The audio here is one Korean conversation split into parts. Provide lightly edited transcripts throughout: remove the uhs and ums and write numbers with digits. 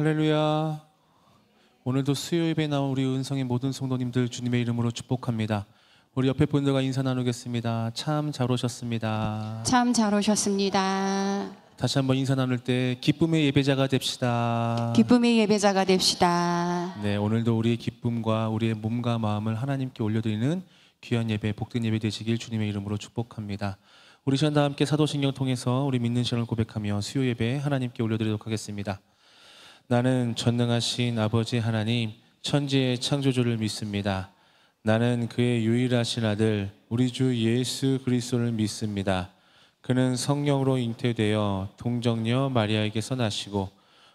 할렐루야. 오늘도 수요 예배에 나온 우리 은성의 모든 성도님들 주님의 이름으로 축복합니다. 우리 옆에 분들과 인사 나누겠습니다. 참 잘 오셨습니다. 참 잘 오셨습니다. 다시 한번 인사 나눌 때 기쁨의 예배자가 됩시다. 기쁨의 예배자가 됩시다. 네, 오늘도 우리의 기쁨과 우리의 몸과 마음을 하나님께 올려드리는 귀한 예배, 복된 예배 되시길 주님의 이름으로 축복합니다. 우리 시간 다 함께 사도신경 통해서 우리 믿는 신앙을 고백하며 수요 예배 하나님께 올려드리도록 하겠습니다. 나는 전능하신 아버지 하나님, 천지의 창조주를 믿습니다. 나는 그의 유일하신 아들 우리 주 예수 그리스도를 믿습니다. 그는 성령으로 잉태되어 동정녀 마리아에게서 나시고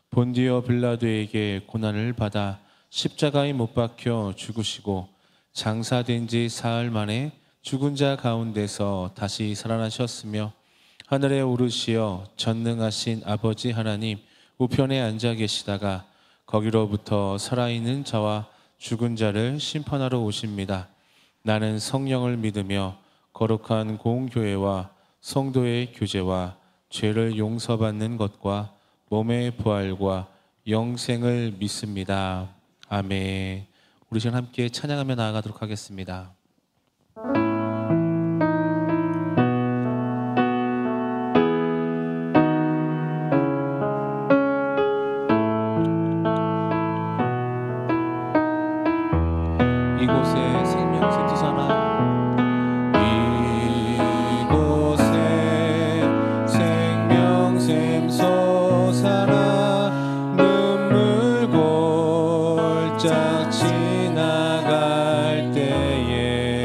본디오 빌라도에게 고난을 받아 십자가에 못 박혀 죽으시고 장사된 지 사흘 만에 죽은 자 가운데서 다시 살아나셨으며 하늘에 오르시어 전능하신 아버지 하나님 우편에 앉아 계시다가 거기로부터 살아있는 자와 죽은 자를 심판하러 오십니다. 나는 성령을 믿으며 거룩한 공교회와 성도의 교제와 죄를 용서받는 것과 몸의 부활과 영생을 믿습니다. 아멘. 우리 시간 함께 찬양하며 나아가도록 하겠습니다. 이곳에 생명샘 솟아나 이곳에 생명샘 솟아나 눈물 골짝 지나갈 때에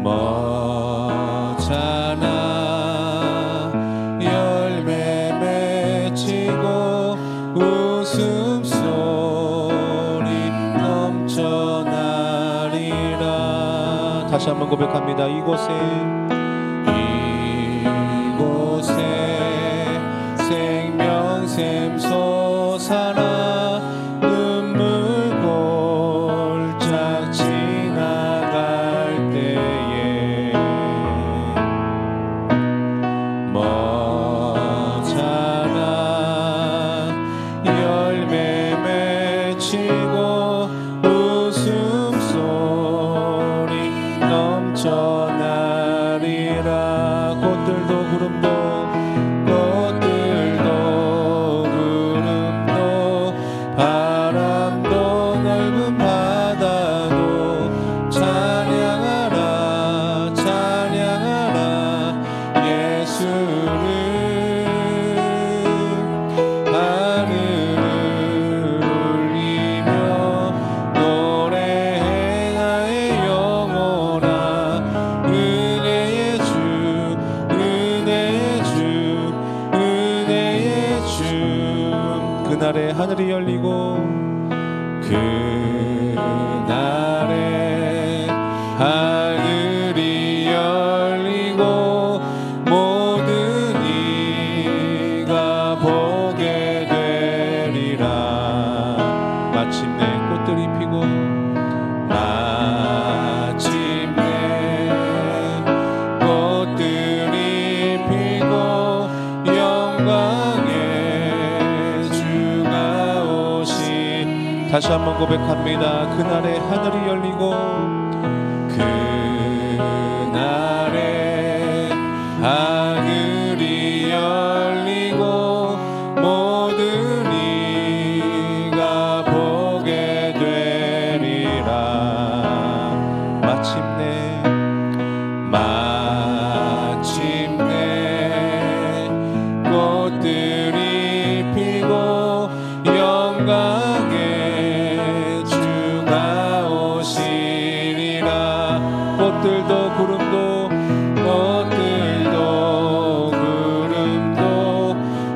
멋잖아 열매 맺히고 웃음소리 넘쳐나리라. 다시 한번 고백합니다. 이곳에 생명샘 솟아나 눈물 골짝 지나갈 때에 멋잖아 열매 맺히고 웃음소리 넘쳐나리라. 꽃들도 구름도 바람도 넓은 바다도 찬양하라 찬양하라 예수를. 하늘을 울리며 노래해 나의 영혼아 은혜의 주 은혜의 주 은혜의 주. 그날에 하늘이 열리고 그날에 하늘이 열리고 모든 이가 보게 되리라. 마침내 꽃들이 피고 마침내 꽃들이 피고 영광의 주가 오신. 다시 한번 고백합니다. 그날에 하늘이 열리고 그날에 하늘이 열리고 모든 이가 보게 되리라. 마침내 꽃들이 피고 영광의 주가 오시리라. 꽃들도 구름도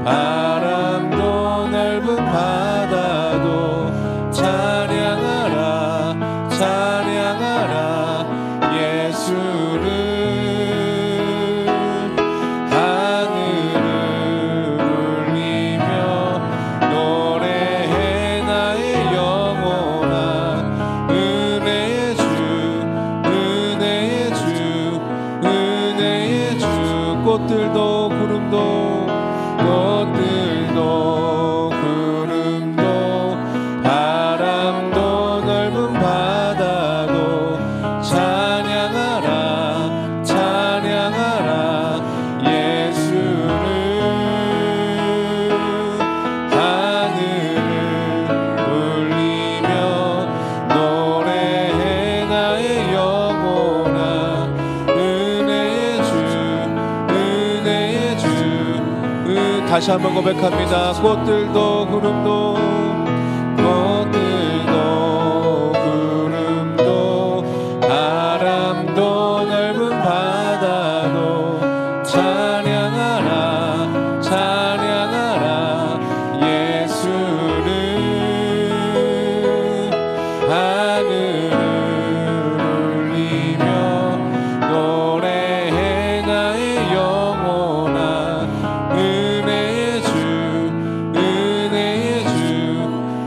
바람도 넓은 바다도 찬양하라 찬양하라 예수를. 하늘을 울리며 노래해 다시 한번 고백합니다. 꽃들도 구름도 바람도 넓은 바다도 찬양하라 찬양하라 예수를 하늘을 울리며 노래해 나의 영혼아 은혜의 주 은혜의 주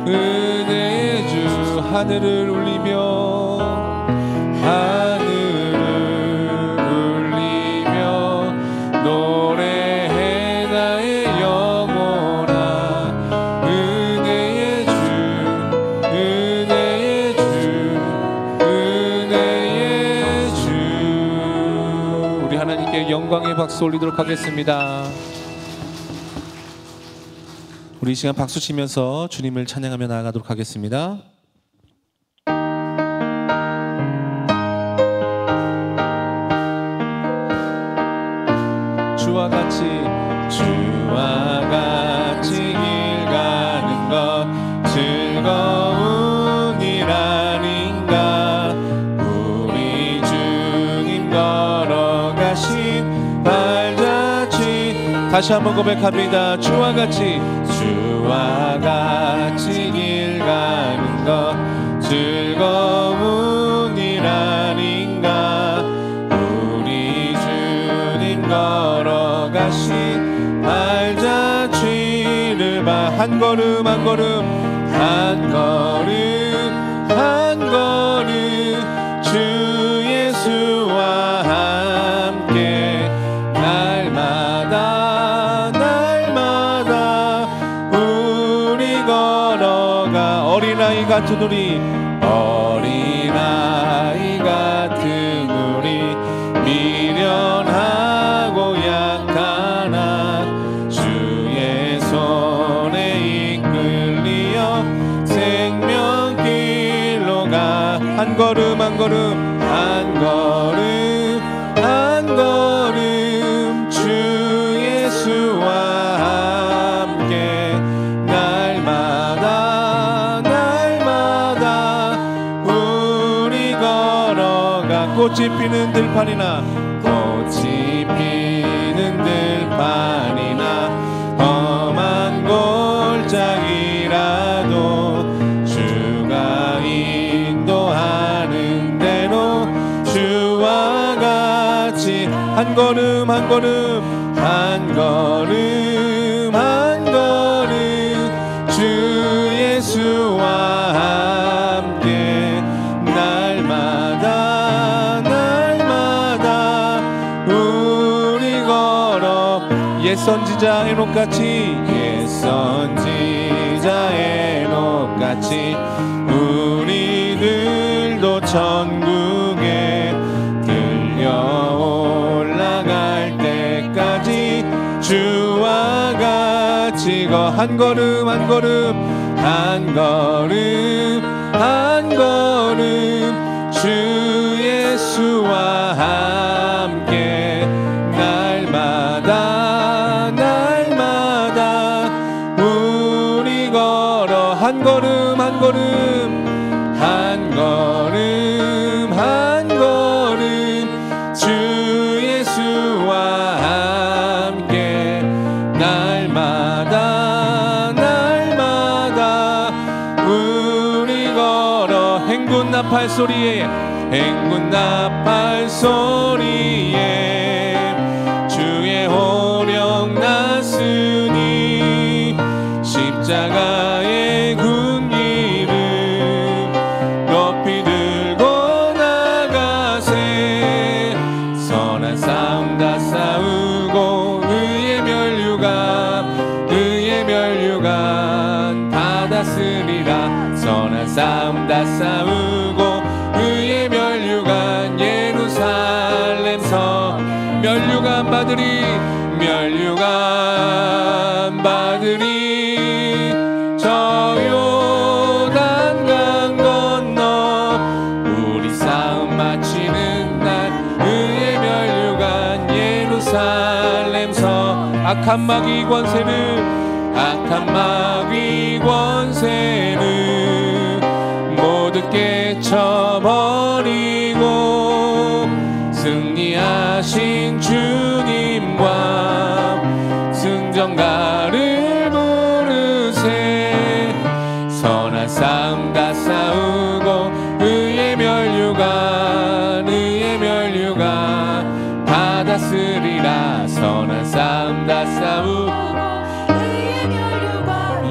은혜의 주 하늘을 울리며 하늘을 울리며 노래해 나의 영혼아 은혜의 주 은혜의 주 은혜의 주 우리 하나님께 영광의 박수 올리도록 하겠습니다. 우리 이 시간 박수 치면서 주님을 찬양하며 나아가도록 하겠습니다. 주와 같이 길 가는 것 즐거운 일 아닌가 우리 주님 걸어가신 발자취 다시 한번 고백합니다. 주와 같이 길 가는 것 즐거운 일 아닌가 우리 주님 걸어가신 발자취를 봐 한 걸음 한 걸음 한 걸음 한 걸음 주 예수와 함께 날마다 날마다 우리 걸어가 어린아이 같은 우리 어린아이 같은 우리 미련하고 약하나 주의 손에 이끌리어 생명길로 가 한 걸음 한 걸음 한 걸음 한 걸음 주 예수와 함께 날마다 날마다 우리 걸어가 꽃이 피는 들판이나 꽃이 피는 들판이나 험한 골짜기라도 주가 인도하는 대로 주와 같이 한 걸음 한 걸음 한 걸음 한 걸음 주 예수와 함께 날마다 날마다 우리 걸어 옛 선지자 에녹같이 옛 선지자 에녹같이 우리들도 천국에 들려 올라갈 때까지 주와 같이 한 걸음 한 걸음 한 걸음 한 걸음 주 예수와 함께 날마다 날마다 우리 걸어 한 걸음 한 걸음 한 걸음 한 걸음 주 예수와 함께 날마다 날마다 우리 걸어 행군 나팔 소리에 행군 나팔 소리에 주의 호령 났으니 십자가의 군기를 높이 들고 나가세 선한 싸움 다 싸우고 의의 면류관 받았으리라 선한 싸움 다 싸우고 의의 면류관 예루살렘서 면류관 받으리 저 요단강 건너 우리 싸움 마치는 날 의의 면류관 예루살렘서 악한 마귀 권세는 모두 깨쳐버리고 승리하신 주님과 승전가를 부르세. 선한 싸움 다 싸우고 의의 면류관 받았으리라. 선한 싸움 다 싸우고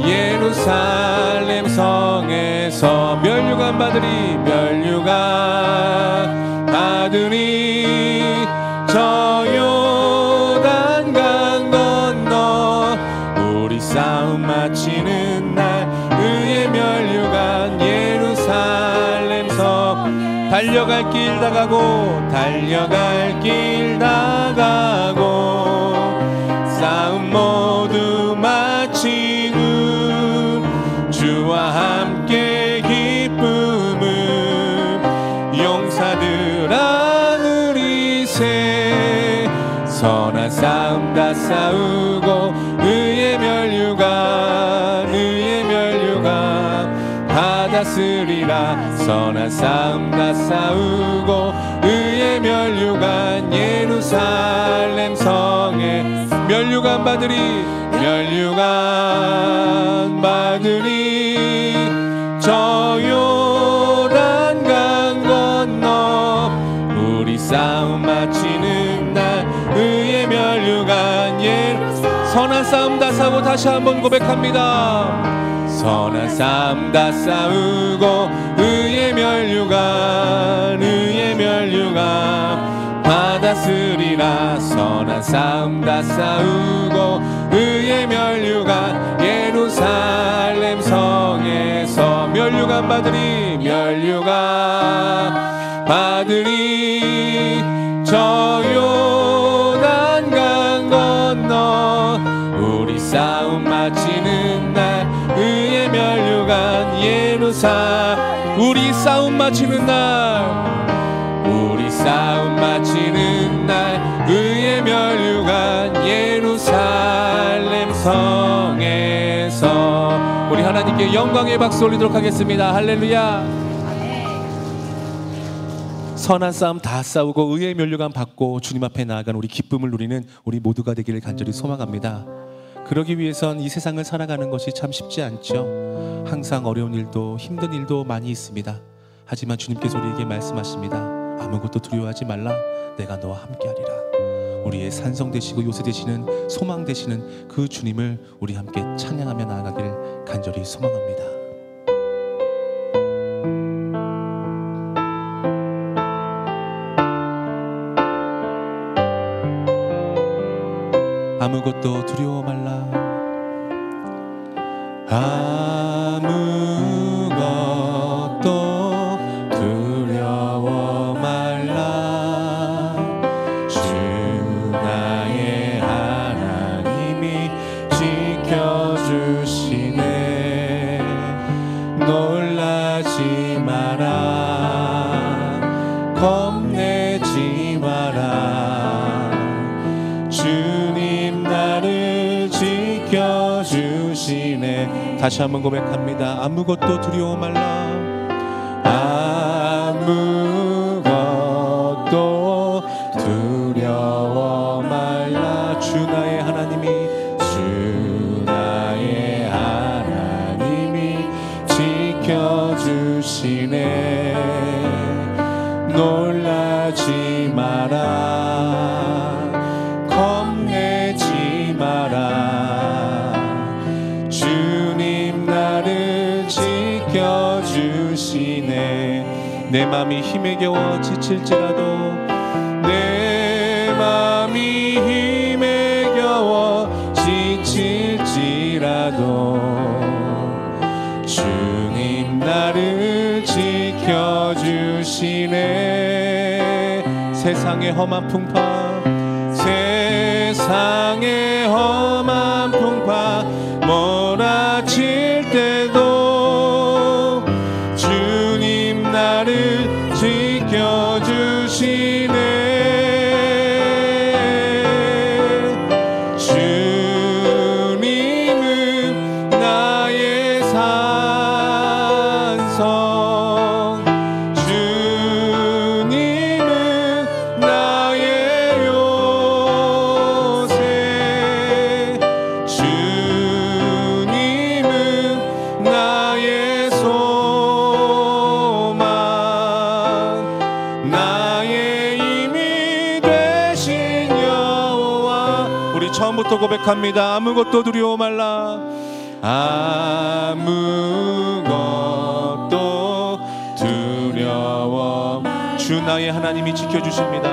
예루살렘 성에서 면류관 받으리. 저 요단강 건너 우리 싸움 마치는 날 의의 면류관 예루살렘 성. 달려갈 길 다가고 싸움 모두 마치고 주와 함께 기쁨을 용사들 안으리세. 선한 싸움 다 싸우고 의의 면류관 받았으리라. 선한 싸움 다 싸우고 의의 면류관 예루살렘 성에 면류관 받으리. 저 요단강 건너 우리 싸움 마치는 날 의의 면류관 선한 싸움 다 싸우고 다시 한번 고백합니다. 선한 싸움 다 싸우고 의의 면류관 받았으리라. 선한 싸움 다 싸우고 의의 면류관 예루살렘 성에서 면류관 받으리. 저 요단강 건너 우리 싸움 마치는 날 의의 면류관 우리 싸움 마치는 날 의의 면류관 예루살렘 성에서 우리 하나님께 영광의 박수 올리도록 하겠습니다. 할렐루야. 선한 싸움 다 싸우고 의의 면류관 받고 주님 앞에 나아간 우리 기쁨을 누리는 우리 모두가 되기를 간절히 소망합니다. 그러기 위해선 이 세상을 살아가는 것이 참 쉽지 않죠. 항상 어려운 일도 힘든 일도 많이 있습니다. 하지만 주님께서 우리에게 말씀하십니다. 아무것도 두려워하지 말라. 내가 너와 함께하리라. 우리의 산성 되시고 요새 되시는 소망 되시는 그 주님을 우리 함께 찬양하며 나아가길 간절히 소망합니다. 아무것도 두려워 말라. 아무것도 두려워 말라. 주 나의 하나님이 지켜주시네. 놀라지 마라. 겁내지 마라. 주님 나를 지켜주시네. 다시 한번 고백합니다. 아무것도 두려워 말라. 아무것도 두려워 말라. 주 나의 하나님이 지켜주시네. 놀라지 마라. 겁내지 마라. 주님 나를 지켜주시네. 내 맘이 힘에 겨워 지칠지라도 내 맘이 힘에 겨워 지칠지라도 주님 나를 지켜주시네. 세상의 험한 풍파 몰아칠 때도 주님 나를 지켜주시네. 이제부터 고백합니다. 아무것도 두려워 말라. 아무것도 두려워. 주 나의 하나님이 지켜주십니다.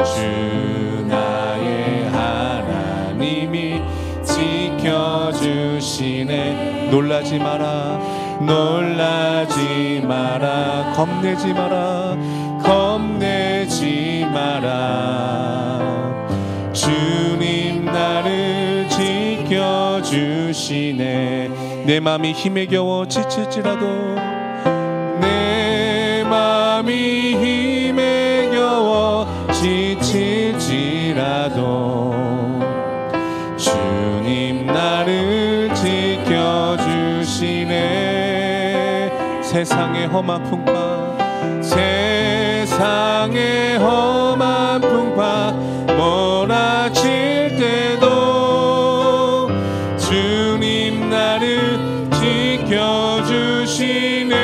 주 나의 하나님이 지켜주시네. 놀라지 마라, 놀라지 마라, 겁내지 마라, 겁내지 마라. 주님 나를 지켜주시네. 내 맘이 힘에 겨워 지칠지라도, 내 맘이 힘에 겨워 지칠지라도 주님 나를 지켜주시네. 세상의 험한 풍파, 세상의 험한 풍파 몰아칠 때도 주님 나를 지켜주시네.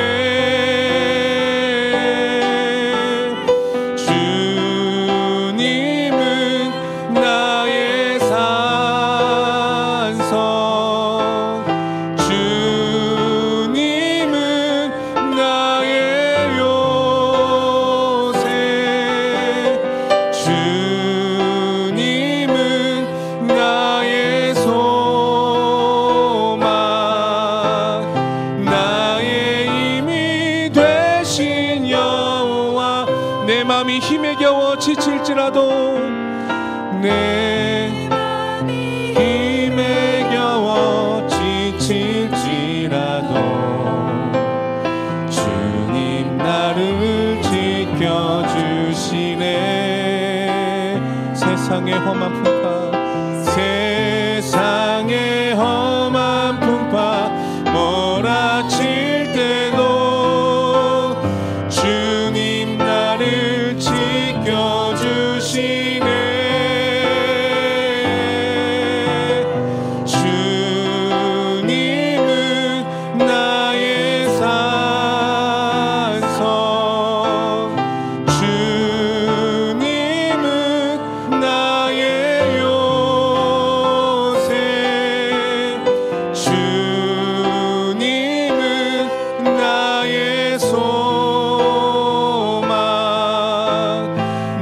주님은 나의 산성, 주님은 나의 요새, 주님은 나의 소망, 나의 힘이 되신 여호와. 내 맘이 힘에 겨워 지칠지라도, 내 힘에 겨워 지칠지라도 주님 나를 지켜주시네. 세상의 험한 풍파, 세상의 험한 풍파 몰아칠 때도 주님 나를 지켜주시네. 주님은 나의 산성, 주님은 나의 요새, 주님은 나의 소망,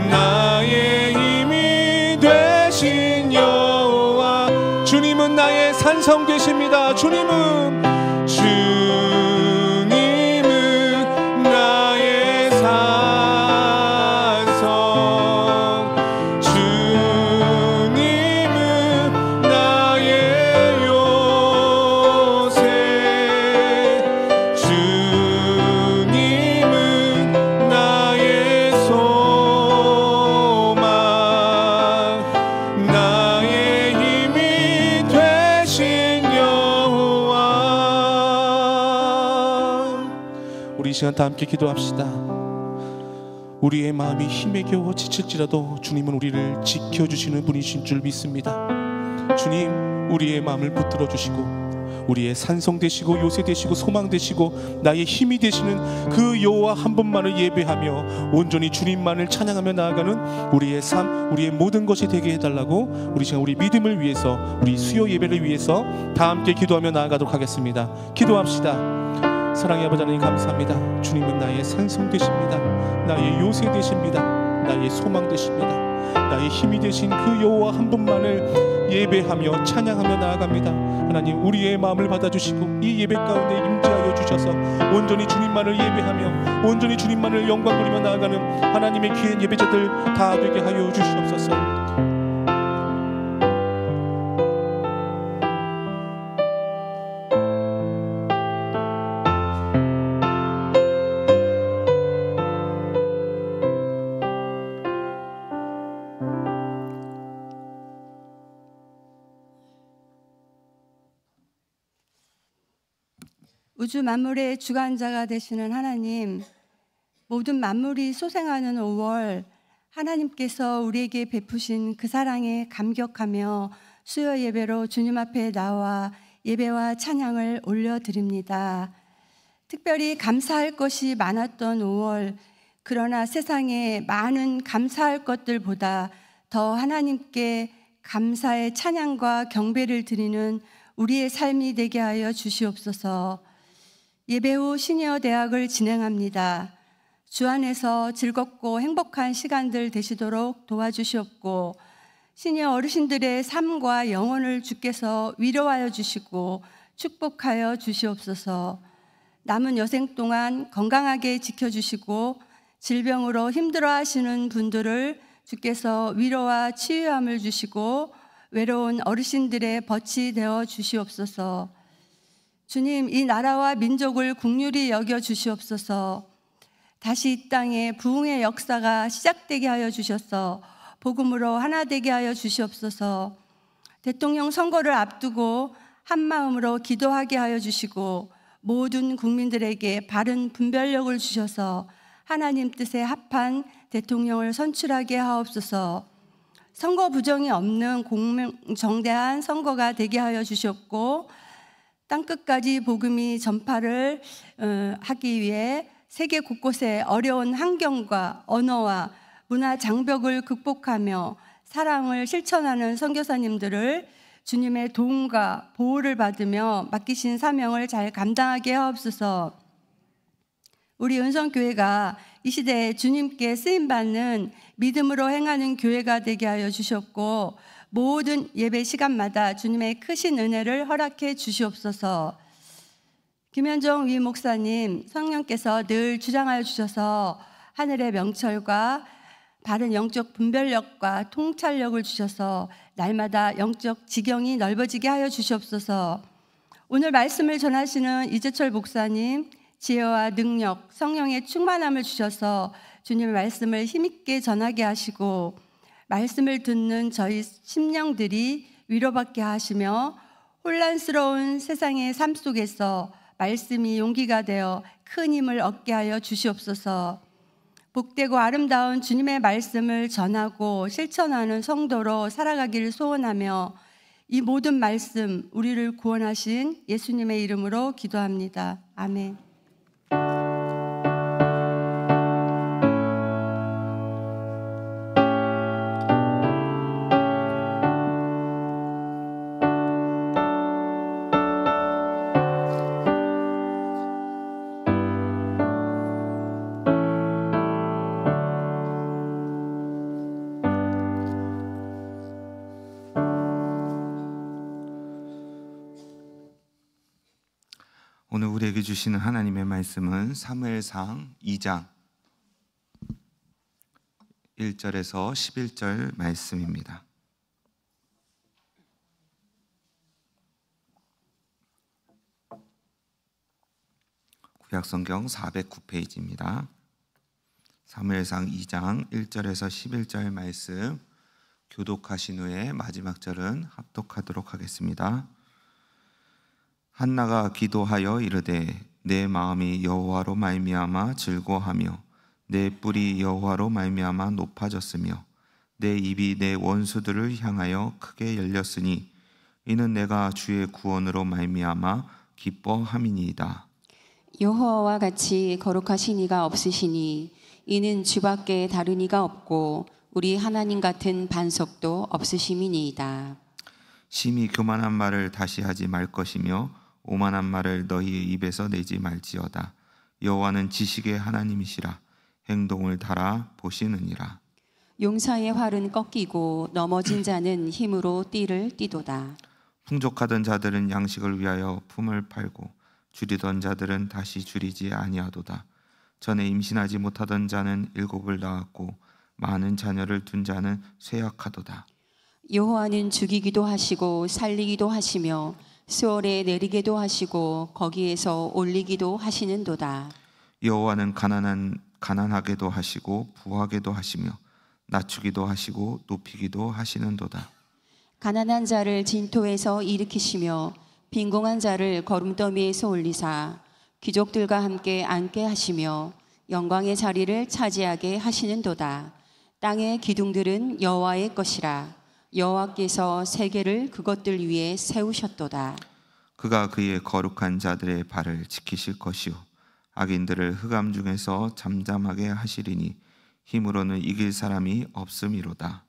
나의 힘이 되신 여호와. 주님은 나의 산성 되십니다. 주님은 나의 산성, 주님은 나의 요새, 주님은 나의 소망, 나의 힘이 되신 여호와. 우리 이 시간 다 함께 기도합시다. 우리의 마음이 힘에 겨워 지칠지라도 주님은 우리를 지켜주시는 분이신 줄 믿습니다. 주님, 우리의 마음을 붙들어 주시고 우리의 산성 되시고 요새 되시고 소망 되시고 나의 힘이 되시는 그 여호와 한 분만을 예배하며 온전히 주님만을 찬양하며 나아가는 우리의 삶, 우리의 모든 것이 되게 해달라고 우리 시간 우리 믿음을 위해서, 우리 수요 예배를 위해서 다 함께 기도하며 나아가도록 하겠습니다. 기도합시다. 사랑의 아버지 하나님 감사합니다. 주님은 나의 산성 되십니다. 나의 요새 되십니다. 나의 소망 되십니다. 나의 힘이 되신 그 여호와 한 분만을 예배하며 찬양하며 나아갑니다. 하나님, 우리의 마음을 받아주시고 이 예배 가운데 임재하여 주셔서 온전히 주님만을 예배하며 온전히 주님만을 영광 돌리며 나아가는 하나님의 귀한 예배자들 다 되게 하여 주시옵소서. 우주 만물의 주관자가 되시는 하나님, 모든 만물이 소생하는 5월, 하나님께서 우리에게 베푸신 그 사랑에 감격하며 수요 예배로 주님 앞에 나와 예배와 찬양을 올려드립니다. 특별히 감사할 것이 많았던 5월, 그러나 세상에 많은 감사할 것들보다 더 하나님께 감사의 찬양과 경배를 드리는 우리의 삶이 되게 하여 주시옵소서. 예배 후 시니어 대학을 진행합니다. 주 안에서 즐겁고 행복한 시간들 되시도록 도와주시옵고, 시니어 어르신들의 삶과 영혼을 주께서 위로하여 주시고 축복하여 주시옵소서. 남은 여생 동안 건강하게 지켜주시고 질병으로 힘들어하시는 분들을 주께서 위로와 치유함을 주시고 외로운 어르신들의 벗이 되어 주시옵소서. 주님, 이 나라와 민족을 긍휼히 여겨 주시옵소서. 다시 이 땅에 부흥의 역사가 시작되게 하여 주셔서 복음으로 하나 되게 하여 주시옵소서. 대통령 선거를 앞두고 한 마음으로 기도하게 하여 주시고 모든 국민들에게 바른 분별력을 주셔서 하나님 뜻에 합한 대통령을 선출하게 하옵소서. 선거 부정이 없는 정대한 선거가 되게 하여 주셨고, 땅끝까지 복음이 전파를 하기 위해 세계 곳곳에 어려운 환경과 언어와 문화 장벽을 극복하며 사랑을 실천하는 선교사님들을 주님의 도움과 보호를 받으며 맡기신 사명을 잘 감당하게 하옵소서. 우리 은성교회가 이 시대에 주님께 쓰임받는 믿음으로 행하는 교회가 되게 하여 주셨고, 모든 예배 시간마다 주님의 크신 은혜를 허락해 주시옵소서. 김현정 위 목사님, 성령께서 늘 주장하여 주셔서 하늘의 명철과 바른 영적 분별력과 통찰력을 주셔서 날마다 영적 지경이 넓어지게 하여 주시옵소서. 오늘 말씀을 전하시는 이재철 목사님, 지혜와 능력, 성령의 충만함을 주셔서 주님의 말씀을 힘있게 전하게 하시고 말씀을 듣는 저희 심령들이 위로받게 하시며 혼란스러운 세상의 삶 속에서 말씀이 용기가 되어 큰 힘을 얻게 하여 주시옵소서. 복되고 아름다운 주님의 말씀을 전하고 실천하는 성도로 살아가기를 소원하며 이 모든 말씀 우리를 구원하신 예수님의 이름으로 기도합니다. 아멘. 오늘 우리에게 주시는 하나님의 말씀은 사무엘상 2장 1절에서 11절 말씀입니다. 구약성경 409페이지입니다. 사무엘상 2장 1절에서 11절 말씀 교독하신 후에 마지막 절은 합독하도록 하겠습니다. 한나가 기도하여 이르되 내 마음이 여호와로 말미암아 즐거하며 내 뿔이 여호와로 말미암아 높아졌으며 내 입이 내 원수들을 향하여 크게 열렸으니 이는 내가 주의 구원으로 말미암아 기뻐함이니이다. 여호와와 같이 거룩하신 이가 없으시니 이는 주밖에 다른 이가 없고 우리 하나님 같은 반석도 없으심이니이다. 심히 교만한 말을 다시 하지 말 것이며 오만한 말을 너희의 입에서 내지 말지어다. 여호와는 지식의 하나님이시라. 행동을 달아 보시느니라. 용사의 활은 꺾이고 넘어진 자는 힘으로 띠를 띠도다. 풍족하던 자들은 양식을 위하여 품을 팔고 줄이던 자들은 다시 줄이지 아니하도다. 전에 임신하지 못하던 자는 7을 낳았고 많은 자녀를 둔 자는 쇠약하도다. 여호와는 죽이기도 하시고 살리기도 하시며 수월에 내리게도 하시고 거기에서 올리기도 하시는도다. 여호와는 가난하게도 하시고 부하게도 하시며 낮추기도 하시고 높이기도 하시는도다. 가난한 자를 진토에서 일으키시며 빈궁한 자를 거름더미에서 올리사 귀족들과 함께 앉게 하시며 영광의 자리를 차지하게 하시는도다. 땅의 기둥들은 여호와의 것이라. 여호와께서 세계를 그것들 위에 세우셨도다. 그가 그의 거룩한 자들의 발을 지키실 것이요 악인들을 흑암 중에서 잠잠하게 하시리니 힘으로는 이길 사람이 없음이로다.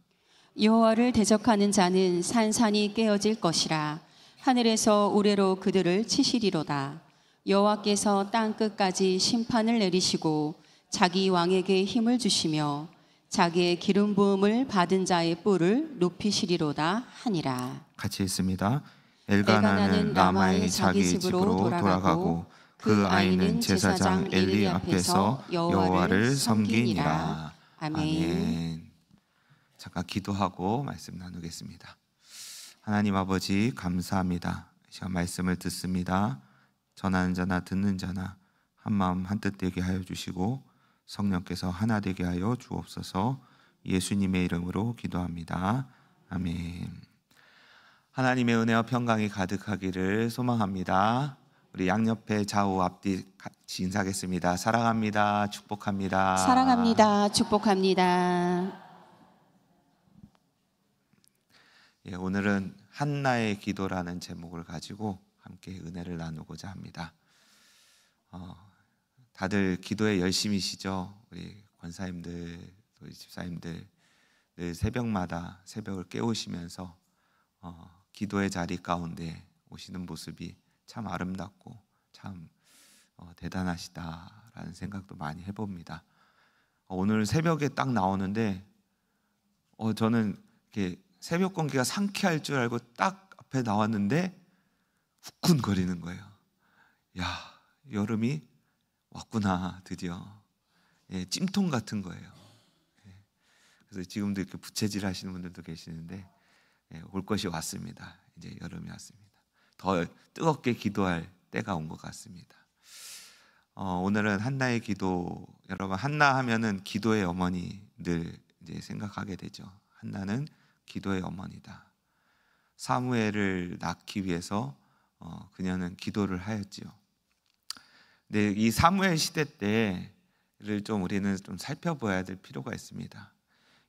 여호와를 대적하는 자는 산산이 깨어질 것이라. 하늘에서 우레로 그들을 치시리로다. 여호와께서 땅 끝까지 심판을 내리시고 자기 왕에게 힘을 주시며 자기의 기름 부음을 받은 자의 뿔을 높이시리로다 하니라. 같이 읽습니다. 엘가나는 라마의 자기 집으로 돌아가고 그 아이는 제사장 엘리 앞에서 여호와를 섬기니라. 아멘. 잠깐 기도하고 말씀 나누겠습니다. 하나님 아버지 감사합니다. 이 시간 말씀을 듣습니다. 전하는 자나 듣는 자나 한 마음 한 뜻 되게 하여 주시고 성령께서 하나 되게 하여 주옵소서. 예수님의 이름으로 기도합니다. 아멘. 하나님의 은혜와 평강이 가득하기를 소망합니다. 우리 양옆에 좌우 앞뒤 같이 인사하겠습니다. 사랑합니다. 축복합니다. 사랑합니다. 축복합니다. 예, 오늘은 한나의 기도라는 제목을 가지고 함께 은혜를 나누고자 합니다. 다들 기도에 열심이시죠? 우리 권사님들, 우리 집사님들 늘 새벽마다 새벽을 깨우시면서 기도의 자리 가운데 오시는 모습이 참 아름답고 참 대단하시다라는 생각도 많이 해봅니다. 오늘 새벽에 딱 나오는데 저는 이렇게 새벽 공기가 상쾌할 줄 알고 딱 앞에 나왔는데 후끈거리는 거예요. 야, 여름이 왔구나 드디어. 예, 찜통 같은 거예요. 예, 그래서 지금도 이렇게 부채질 하시는 분들도 계시는데 올 것이 왔습니다. 이제 여름이 왔습니다. 더 뜨겁게 기도할 때가 온 것 같습니다. 오늘은 한나의 기도. 여러분, 한나 하면은 기도의 어머니 늘 이제 생각하게 되죠. 한나는 기도의 어머니다. 사무엘을 낳기 위해서 그녀는 기도를 하였지요. 근데 이 사무엘 시대 때를 좀 우리는 좀 살펴봐야 될 필요가 있습니다.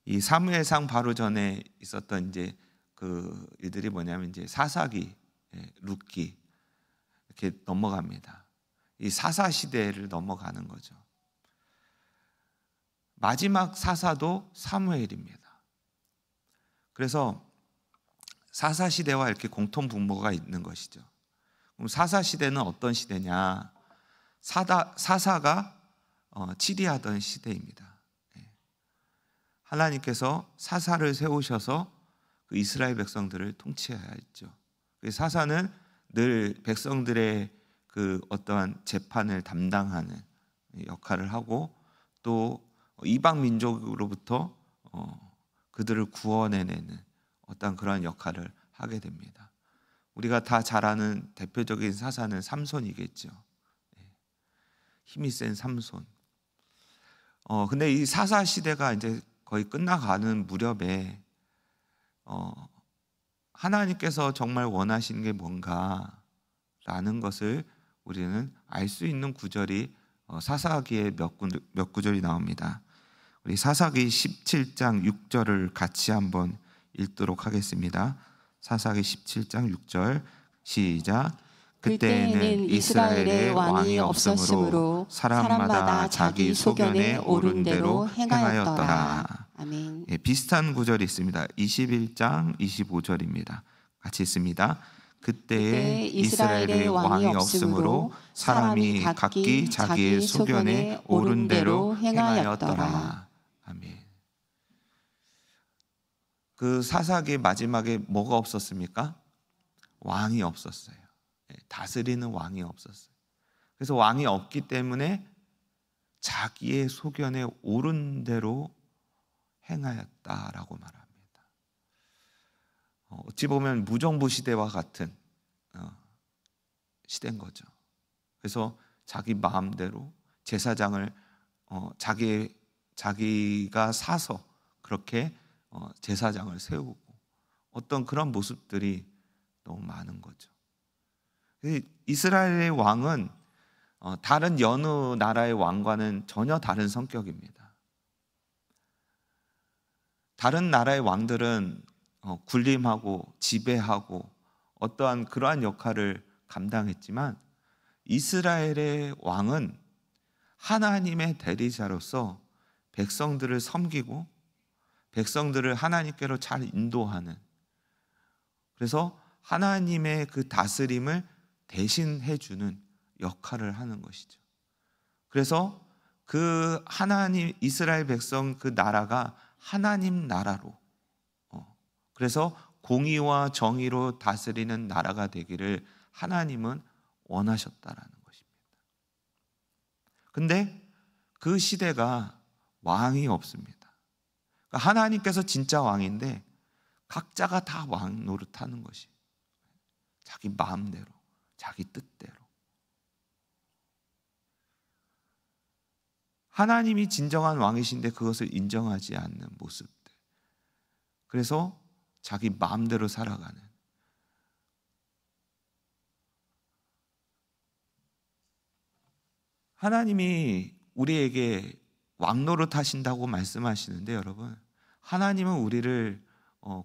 이 사무엘상 바로 전에 있었던 이제 그 일들이 뭐냐면 이제 사사기, 룻기 이렇게 넘어갑니다. 이 사사 시대를 넘어가는 거죠. 마지막 사사도 사무엘입니다. 그래서 사사 시대와 이렇게 공통 분모가 있는 것이죠. 그럼 사사 시대는 어떤 시대냐? 사사가 치리하던 시대입니다. 하나님께서 사사를 세우셔서 그 이스라엘 백성들을 통치해야 했죠. 사사는 늘 백성들의 그 어떠한 재판을 담당하는 역할을 하고 또 이방 민족으로부터 그들을 구원해내는 어떤 그런 역할을 하게 됩니다. 우리가 다 잘 아는 대표적인 사사는 삼손이겠죠. 힘이 센 삼손. 근데 이 사사 시대가 이제 거의 끝나가는 무렵에 하나님께서 정말 원하시는 게 뭔가라는 것을 우리는 알 수 있는 구절이 사사기에 몇 구절이 나옵니다. 우리 사사기 17장 6절을 같이 한번 읽도록 하겠습니다. 사사기 17장 6절 시작. 그때에는 이스라엘의 왕이 없으므로 사람마다 자기 소견에 오른 대로 행하였더라. 아멘. 예, 비슷한 구절이 있습니다. 21장 25절입니다. 같이 있습니다. 그때에 이스라엘의 왕이 없으므로 사람이 각기 자기의 소견에 오른 대로 행하였더라. 아멘. 그 사사기 마지막에 뭐가 없었습니까? 왕이 없었어요. 다스리는 왕이 없었어요. 그래서 왕이 없기 때문에 자기의 소견에 오른 대로 행하였다라고 말합니다. 어찌 보면 무정부 시대와 같은 시대인 거죠. 그래서 자기 마음대로 제사장을 자기가 사서 그렇게 제사장을 세우고 어떤 그런 모습들이 너무 많은 거죠. 이스라엘의 왕은 다른 여느 나라의 왕과는 전혀 다른 성격입니다. 다른 나라의 왕들은 군림하고 지배하고 어떠한 그러한 역할을 감당했지만 이스라엘의 왕은 하나님의 대리자로서 백성들을 섬기고 백성들을 하나님께로 잘 인도하는, 그래서 하나님의 그 다스림을 대신해 주는 역할을 하는 것이죠. 그래서 그 하나님 이스라엘 백성 그 나라가 하나님 나라로, 그래서 공의와 정의로 다스리는 나라가 되기를 하나님은 원하셨다라는 것입니다. 근데 그 시대가 왕이 없습니다. 그러니까 하나님께서 진짜 왕인데 각자가 다 왕 노릇하는 것이, 자기 마음대로, 자기 뜻대로. 하나님이 진정한 왕이신데 그것을 인정하지 않는 모습들. 그래서 자기 마음대로 살아가는, 하나님이 우리에게 왕노릇 하신다고 말씀하시는데, 여러분, 하나님은 우리를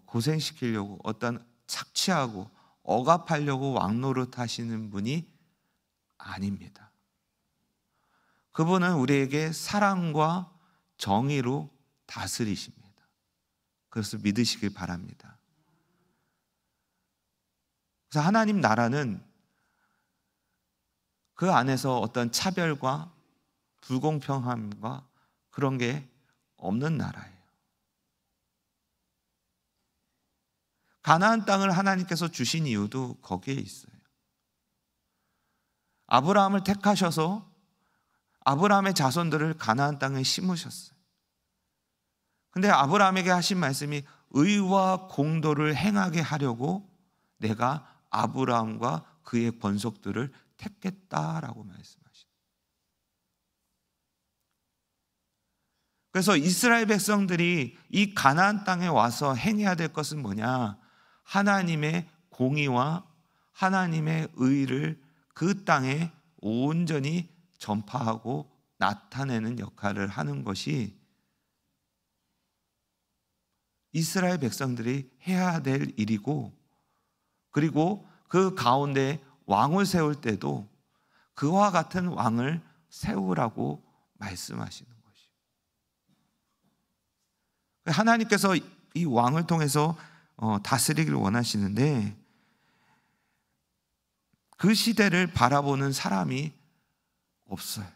고생시키려고, 어떤 착취하고 억압하려고 왕노릇 하시는 분이 아닙니다. 그분은 우리에게 사랑과 정의로 다스리십니다. 그것을 믿으시길 바랍니다. 그래서 하나님 나라는 그 안에서 어떤 차별과 불공평함과 그런 게 없는 나라예요. 가나안 땅을 하나님께서 주신 이유도 거기에 있어요. 아브라함을 택하셔서 아브라함의 자손들을 가나안 땅에 심으셨어요. 근데 아브라함에게 하신 말씀이 의와 공도를 행하게 하려고 내가 아브라함과 그의 번속들을 택했다라고 말씀하시죠. 그래서 이스라엘 백성들이 이 가나안 땅에 와서 행해야 될 것은 뭐냐? 하나님의 공의와 하나님의 의를 그 땅에 온전히 전파하고 나타내는 역할을 하는 것이 이스라엘 백성들이 해야 될 일이고, 그리고 그 가운데 왕을 세울 때도 그와 같은 왕을 세우라고 말씀하시는 것이에요. 하나님께서 이 왕을 통해서 다스리기를 원하시는데, 그 시대를 바라보는 사람이 없어요.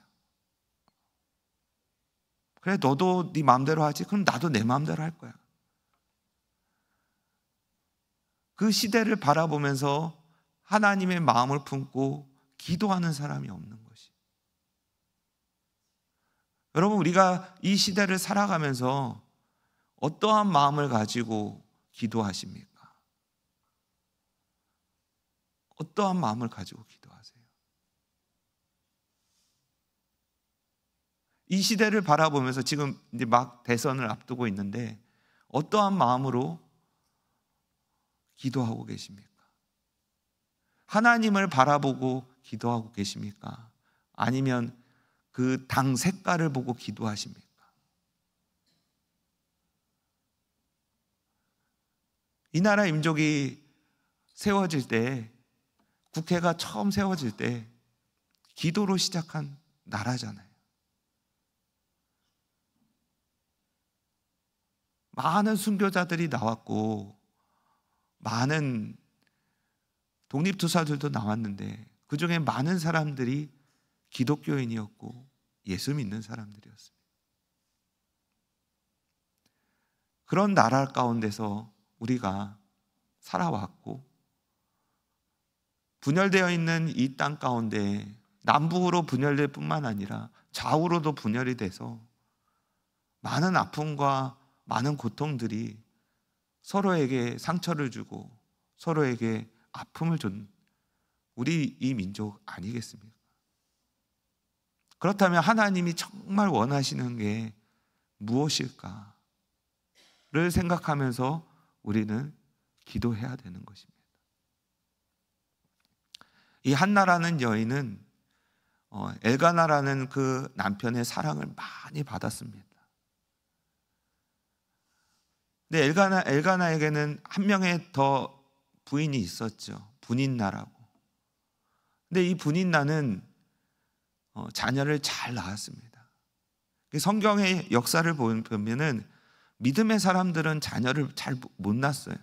그래, 너도 네 마음대로 하지? 그럼 나도 내 마음대로 할 거야. 그 시대를 바라보면서 하나님의 마음을 품고 기도하는 사람이 없는 것이. 여러분, 우리가 이 시대를 살아가면서 어떠한 마음을 가지고 기도하십니까? 어떠한 마음을 가지고 기도하세요? 이 시대를 바라보면서 지금 이제 막 대선을 앞두고 있는데 어떠한 마음으로 기도하고 계십니까? 하나님을 바라보고 기도하고 계십니까? 아니면 그 당 색깔을 보고 기도하십니까? 이 나라 민족이 세워질 때, 국회가 처음 세워질 때 기도로 시작한 나라잖아요. 많은 순교자들이 나왔고 많은 독립투사들도 나왔는데 그 중에 많은 사람들이 기독교인이었고 예수 믿는 사람들이었습니다. 그런 나라 가운데서 우리가 살아왔고, 분열되어 있는 이 땅 가운데 남북으로 분열될 뿐만 아니라 좌우로도 분열이 돼서 많은 아픔과 많은 고통들이 서로에게 상처를 주고 서로에게 아픔을 준 우리 이 민족 아니겠습니까? 그렇다면 하나님이 정말 원하시는 게 무엇일까를 생각하면서 우리는 기도해야 되는 것입니다. 이 한나라는 여인은 엘가나라는 그 남편의 사랑을 많이 받았습니다. 근데 엘가나에게는 한 명의 더 부인이 있었죠. 분인나라고. 근데 이 분인나는 자녀를 잘 낳았습니다. 성경의 역사를 보면은 믿음의 사람들은 자녀를 잘 못 낳았어요.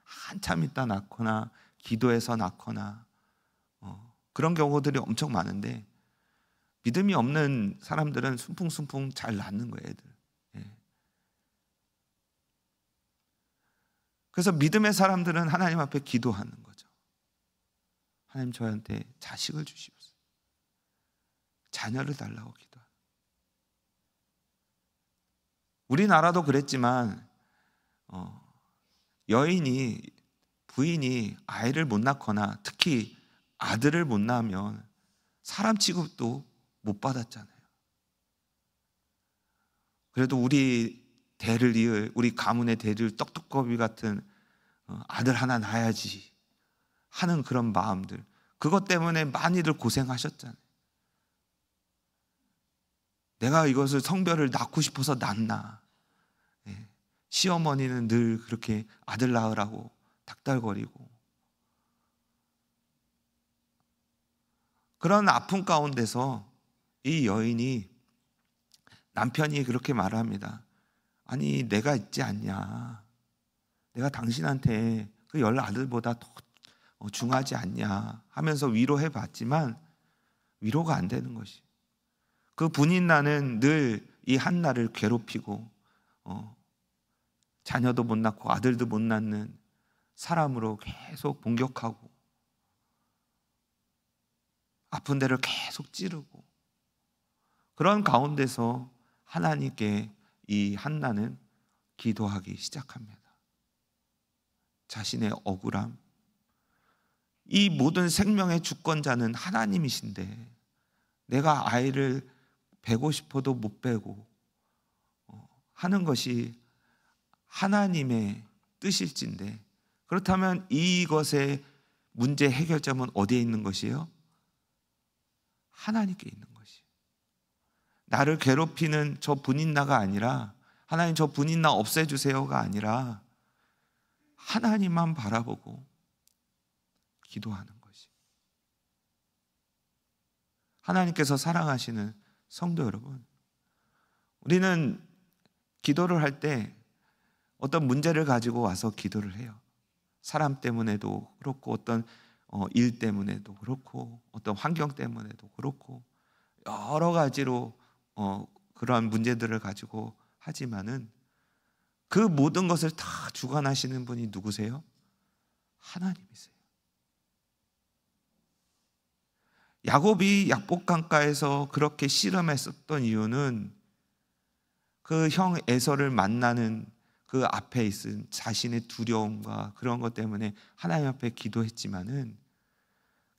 한참 있다 낳거나 기도해서 낳거나 그런 경우들이 엄청 많은데, 믿음이 없는 사람들은 순풍순풍 잘 낳는 거예요, 애들. 그래서 믿음의 사람들은 하나님 앞에 기도하는 거죠. 하나님, 저한테 자식을 주시옵소서. 자녀를 달라고 기도하는. 우리나라도 그랬지만 여인이, 부인이 아이를 못 낳거나 특히 아들을 못 낳으면 사람 취급도 못 받았잖아요. 그래도 우리 대를 이을, 우리 가문의 대를 떡두꺼비 같은 아들 하나 낳아야지 하는 그런 마음들, 그것 때문에 많이들 고생하셨잖아요. 내가 이것을 성별을 낳고 싶어서 낳나. 시어머니는 늘 그렇게 아들 낳으라고 닥달거리고, 그런 아픔 가운데서 이 여인이, 남편이 그렇게 말합니다. 아니, 내가 있지 않냐, 내가 당신한테 그 10아들보다 더 중하지 않냐 하면서 위로해 봤지만 위로가 안 되는 것이, 그 분인나는 늘 이 한나를 괴롭히고 자녀도 못 낳고 아들도 못 낳는 사람으로 계속 공격하고 아픈 데를 계속 찌르고, 그런 가운데서 하나님께 이 한나는 기도하기 시작합니다. 자신의 억울함, 이 모든 생명의 주권자는 하나님이신데 내가 아이를 베고 싶어도 못 베고 하는 것이 하나님의 뜻일진데, 그렇다면 이것의 문제 해결점은 어디에 있는 것이에요? 하나님께 있는 것이에요. 나를 괴롭히는 저 분인나가 아니라, 하나님 저 분인나 없애주세요가 아니라 하나님만 바라보고 기도하는 것이, 하나님께서 사랑하시는 성도 여러분, 우리는 기도를 할 때 어떤 문제를 가지고 와서 기도를 해요. 사람 때문에도 그렇고, 어떤 일 때문에도 그렇고, 어떤 환경 때문에도 그렇고, 여러 가지로 그러한 문제들을 가지고 하지만은 그 모든 것을 다 주관하시는 분이 누구세요? 하나님이세요. 야곱이 약복강가에서 그렇게 씨름했었던 이유는 그 형 에서를 만나는 그 앞에 있은 자신의 두려움과 그런 것 때문에 하나님 앞에 기도했지만은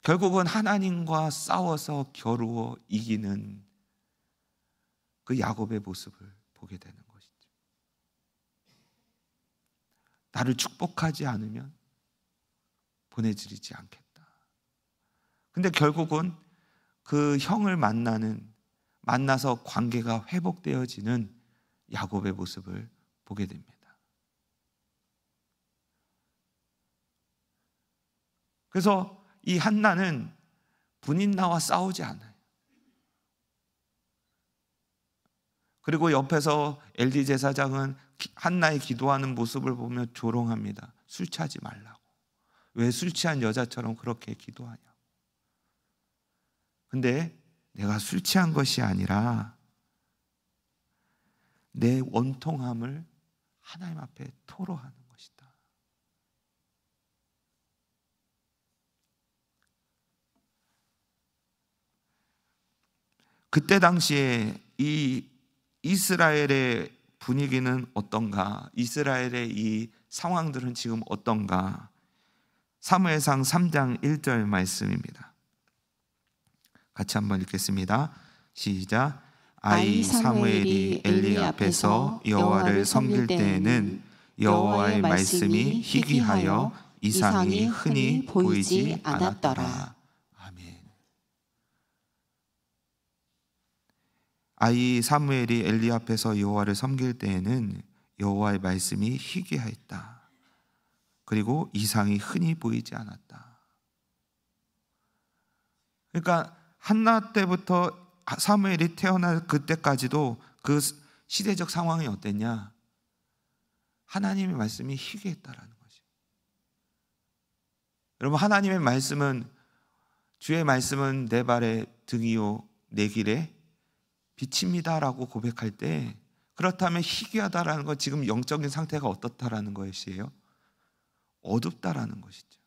결국은 하나님과 싸워서 겨루어 이기는 그 야곱의 모습을 보게 되는 것이죠. 나를 축복하지 않으면 보내드리지 않겠다. 근데 결국은 그 형을 만나서 관계가 회복되어지는 야곱의 모습을 보게 됩니다. 그래서 이 한나는 분인나와 싸우지 않아요. 그리고 옆에서 엘리 제사장은 한나의 기도하는 모습을 보며 조롱합니다. 술 취하지 말라고. 왜 술 취한 여자처럼 그렇게 기도하냐. 근데 내가 술 취한 것이 아니라 내 원통함을 하나님 앞에 토로하는 것이다. 그때 당시에 이 이스라엘의 분위기는 어떤가? 이스라엘의 이 상황들은 지금 어떤가? 사무엘상 3장 1절 말씀입니다. 같이 한번 읽겠습니다. 시작. 아이 사무엘이 엘리 앞에서 여호와를 섬길 때에는 여호와의 말씀이 희귀하여 이상이 흔히 보이지 않았더라. 아멘. 아이 사무엘이 엘리 앞에서 여호와를 섬길 때에는 여호와의 말씀이 희귀하였다. 그리고 이상이 흔히 보이지 않았다. 그러니까 한나 때부터 사무엘이 태어날 그때까지도 그 시대적 상황이 어땠냐? 하나님의 말씀이 희귀했다라는 것이. 여러분, 하나님의 말씀은, 주의 말씀은 내 발의 등이요 내 길에 빛입니다라고 고백할 때, 그렇다면 희귀하다라는 건 지금 영적인 상태가 어떻다라는 것이에요? 어둡다라는 것이죠.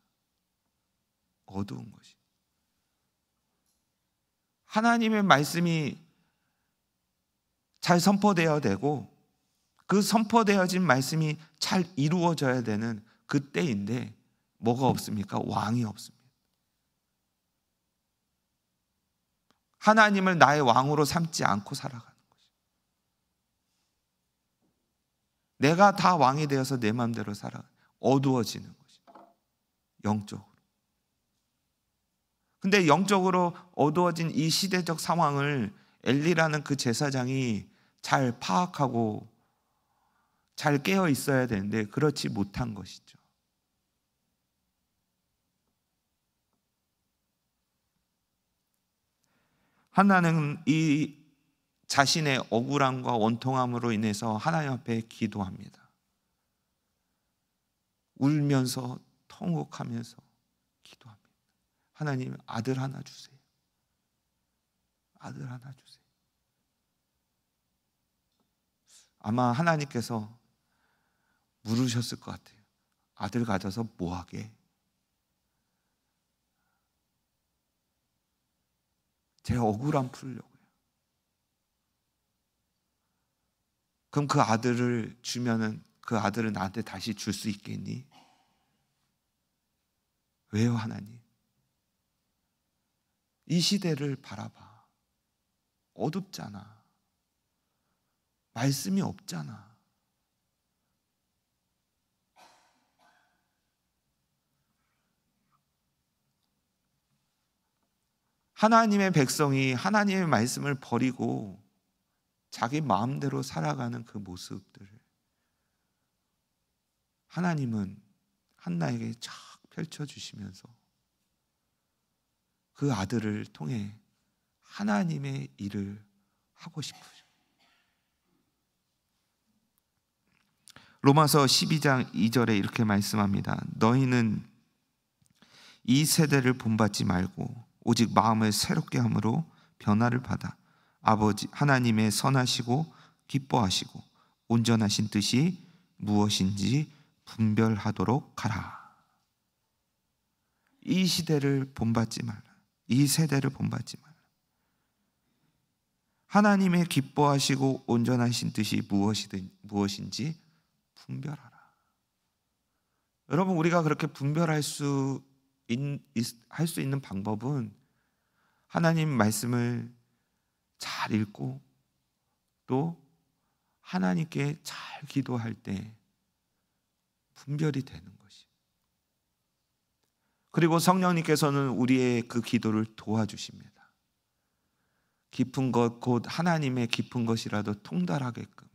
어두운 것이. 하나님의 말씀이 잘 선포되어야 되고, 그 선포되어진 말씀이 잘 이루어져야 되는 그때인데 뭐가 없습니까? 왕이 없습니다. 하나님을 나의 왕으로 삼지 않고 살아가는 것이. 내가 다 왕이 되어서 내 마음대로 살아가는, 어두워지는 것이. 영적으로. 근데 영적으로 어두워진 이 시대적 상황을 엘리라는 그 제사장이 잘 파악하고 잘 깨어 있어야 되는데 그렇지 못한 것이죠. 한나는 이 자신의 억울함과 원통함으로 인해서 하나님 앞에 기도합니다. 울면서 통곡하면서 기도합니다. 하나님, 아들 하나 주세요. 아들 하나 주세요. 아마 하나님께서 물으셨을 것 같아요. 아들 가져서 뭐하게? 제 억울함 풀려고요. 그럼 그 아들을 주면은 그 아들을 나한테 다시 줄 수 있겠니? 왜요, 하나님? 이 시대를 바라봐. 어둡잖아. 말씀이 없잖아. 하나님의 백성이 하나님의 말씀을 버리고 자기 마음대로 살아가는 그 모습들을 하나님은 한나에게 쫙 펼쳐주시면서 그 아들을 통해 하나님의 일을 하고 싶으셔. 로마서 12장 2절에 이렇게 말씀합니다. 너희는 이 세대를 본받지 말고 오직 마음을 새롭게 함으로 변화를 받아 아버지 하나님의 선하시고 기뻐하시고 온전하신 뜻이 무엇인지 분별하도록 하라. 이 시대를 본받지 말라. 이 세대를 본받지 말라. 하나님의 기뻐하시고 온전하신 뜻이 무엇인지 분별하라. 여러분, 우리가 그렇게 분별할 수 있는 방법은 하나님 말씀을 잘 읽고 또 하나님께 잘 기도할 때 분별이 되는 것이. 그리고 성령님께서는 우리의 그 기도를 도와주십니다. 깊은 것, 곧 하나님의 깊은 것이라도 통달하게끔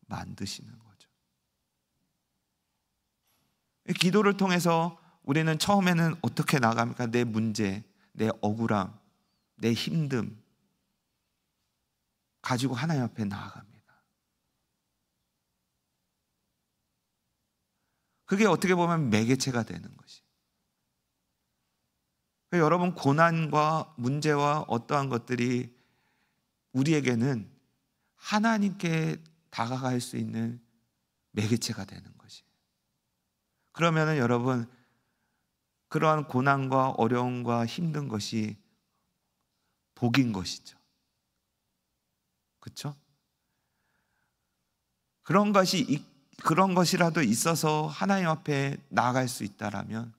만드시는 거죠. 기도를 통해서 우리는 처음에는 어떻게 나갑니까? 내 문제, 내 억울함, 내 힘듦 가지고 하나님 앞에 나아갑니다. 그게 어떻게 보면 매개체가 되는 것이. 여러분, 고난과 문제와 어떠한 것들이 우리에게는 하나님께 다가갈 수 있는 매개체가 되는 것이. 그러면은 여러분, 그러한 고난과 어려움과 힘든 것이 복인 것이죠. 그렇죠? 그런 것이라도 있어서 하나님 앞에 나아갈 수 있다라면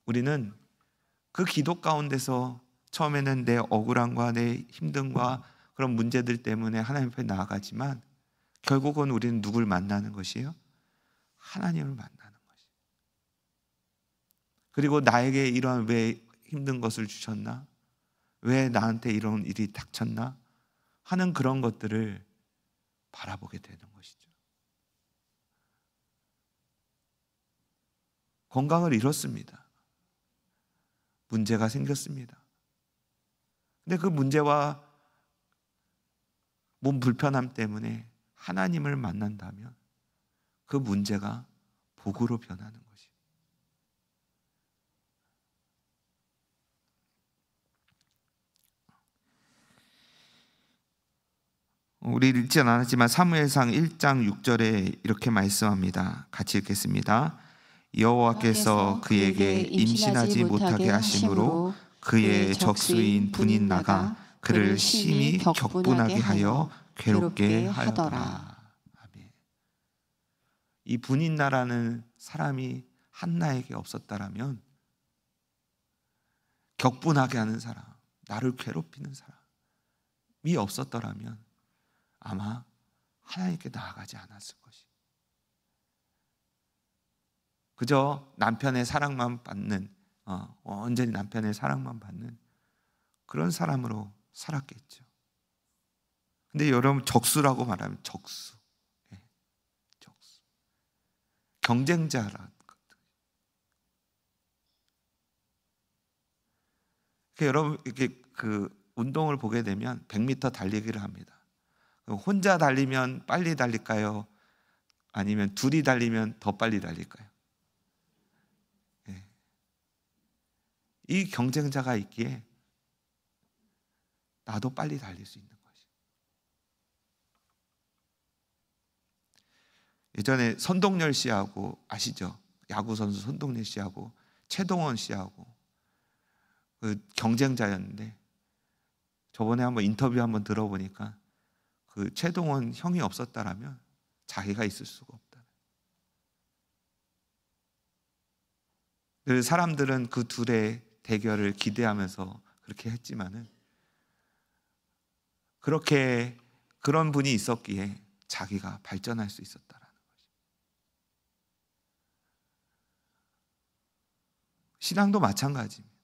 우리는 그 기도 가운데서 처음에는 내 억울함과 내 힘듦과 그런 문제들 때문에 하나님 앞에 나아가지만 결국은 우리는 누굴 만나는 것이에요? 하나님을 만나는 것이에요. 그리고 나에게 이런 왜 힘든 것을 주셨나? 왜 나한테 이런 일이 닥쳤나? 하는 그런 것들을 바라보게 되는 것이죠. 건강을 잃었습니다. 문제가 생겼습니다. 근데 그 문제와 몸 불편함 때문에 하나님을 만난다면 그 문제가 복으로 변하는 것이. 우리 읽지는 않았지만 사무엘상 1장 6절에 이렇게 말씀합니다. 같이 읽겠습니다. 여호와께서 그에게 임신하지 못하게 하심으로 그의 적수인 분인 나가 그를 심히 격분하게 하여 괴롭게 하더라. 아멘. 이 분인 나라는 사람이 한나에게 없었다라면, 격분하게 하는 사람, 나를 괴롭히는 사람이 없었더라면 아마 하나님께 나아가지 않았을 것이. 그저 남편의 사랑만 받는, 온전히 남편의 사랑만 받는 그런 사람으로 살았겠죠. 근데 여러분, 적수라고 말하면 적수, 적수, 경쟁자라. 여러분, 이렇게 그 운동을 보게 되면 100m 달리기를 합니다. 혼자 달리면 빨리 달릴까요? 아니면 둘이 달리면 더 빨리 달릴까요? 이 경쟁자가 있기에 나도 빨리 달릴 수 있는 것이. 예전에 선동열 씨하고, 아시죠? 야구 선수 선동열 씨하고 최동원 씨하고 그 경쟁자였는데, 저번에 한번 인터뷰 한번 들어보니까 그 최동원 형이 없었다라면 자기가 있을 수가 없다. 그 사람들은 그 둘의 대결을 기대하면서 그렇게 했지만은, 그렇게 그런 분이 있었기에 자기가 발전할 수 있었다라는 거죠. 신앙도 마찬가지입니다.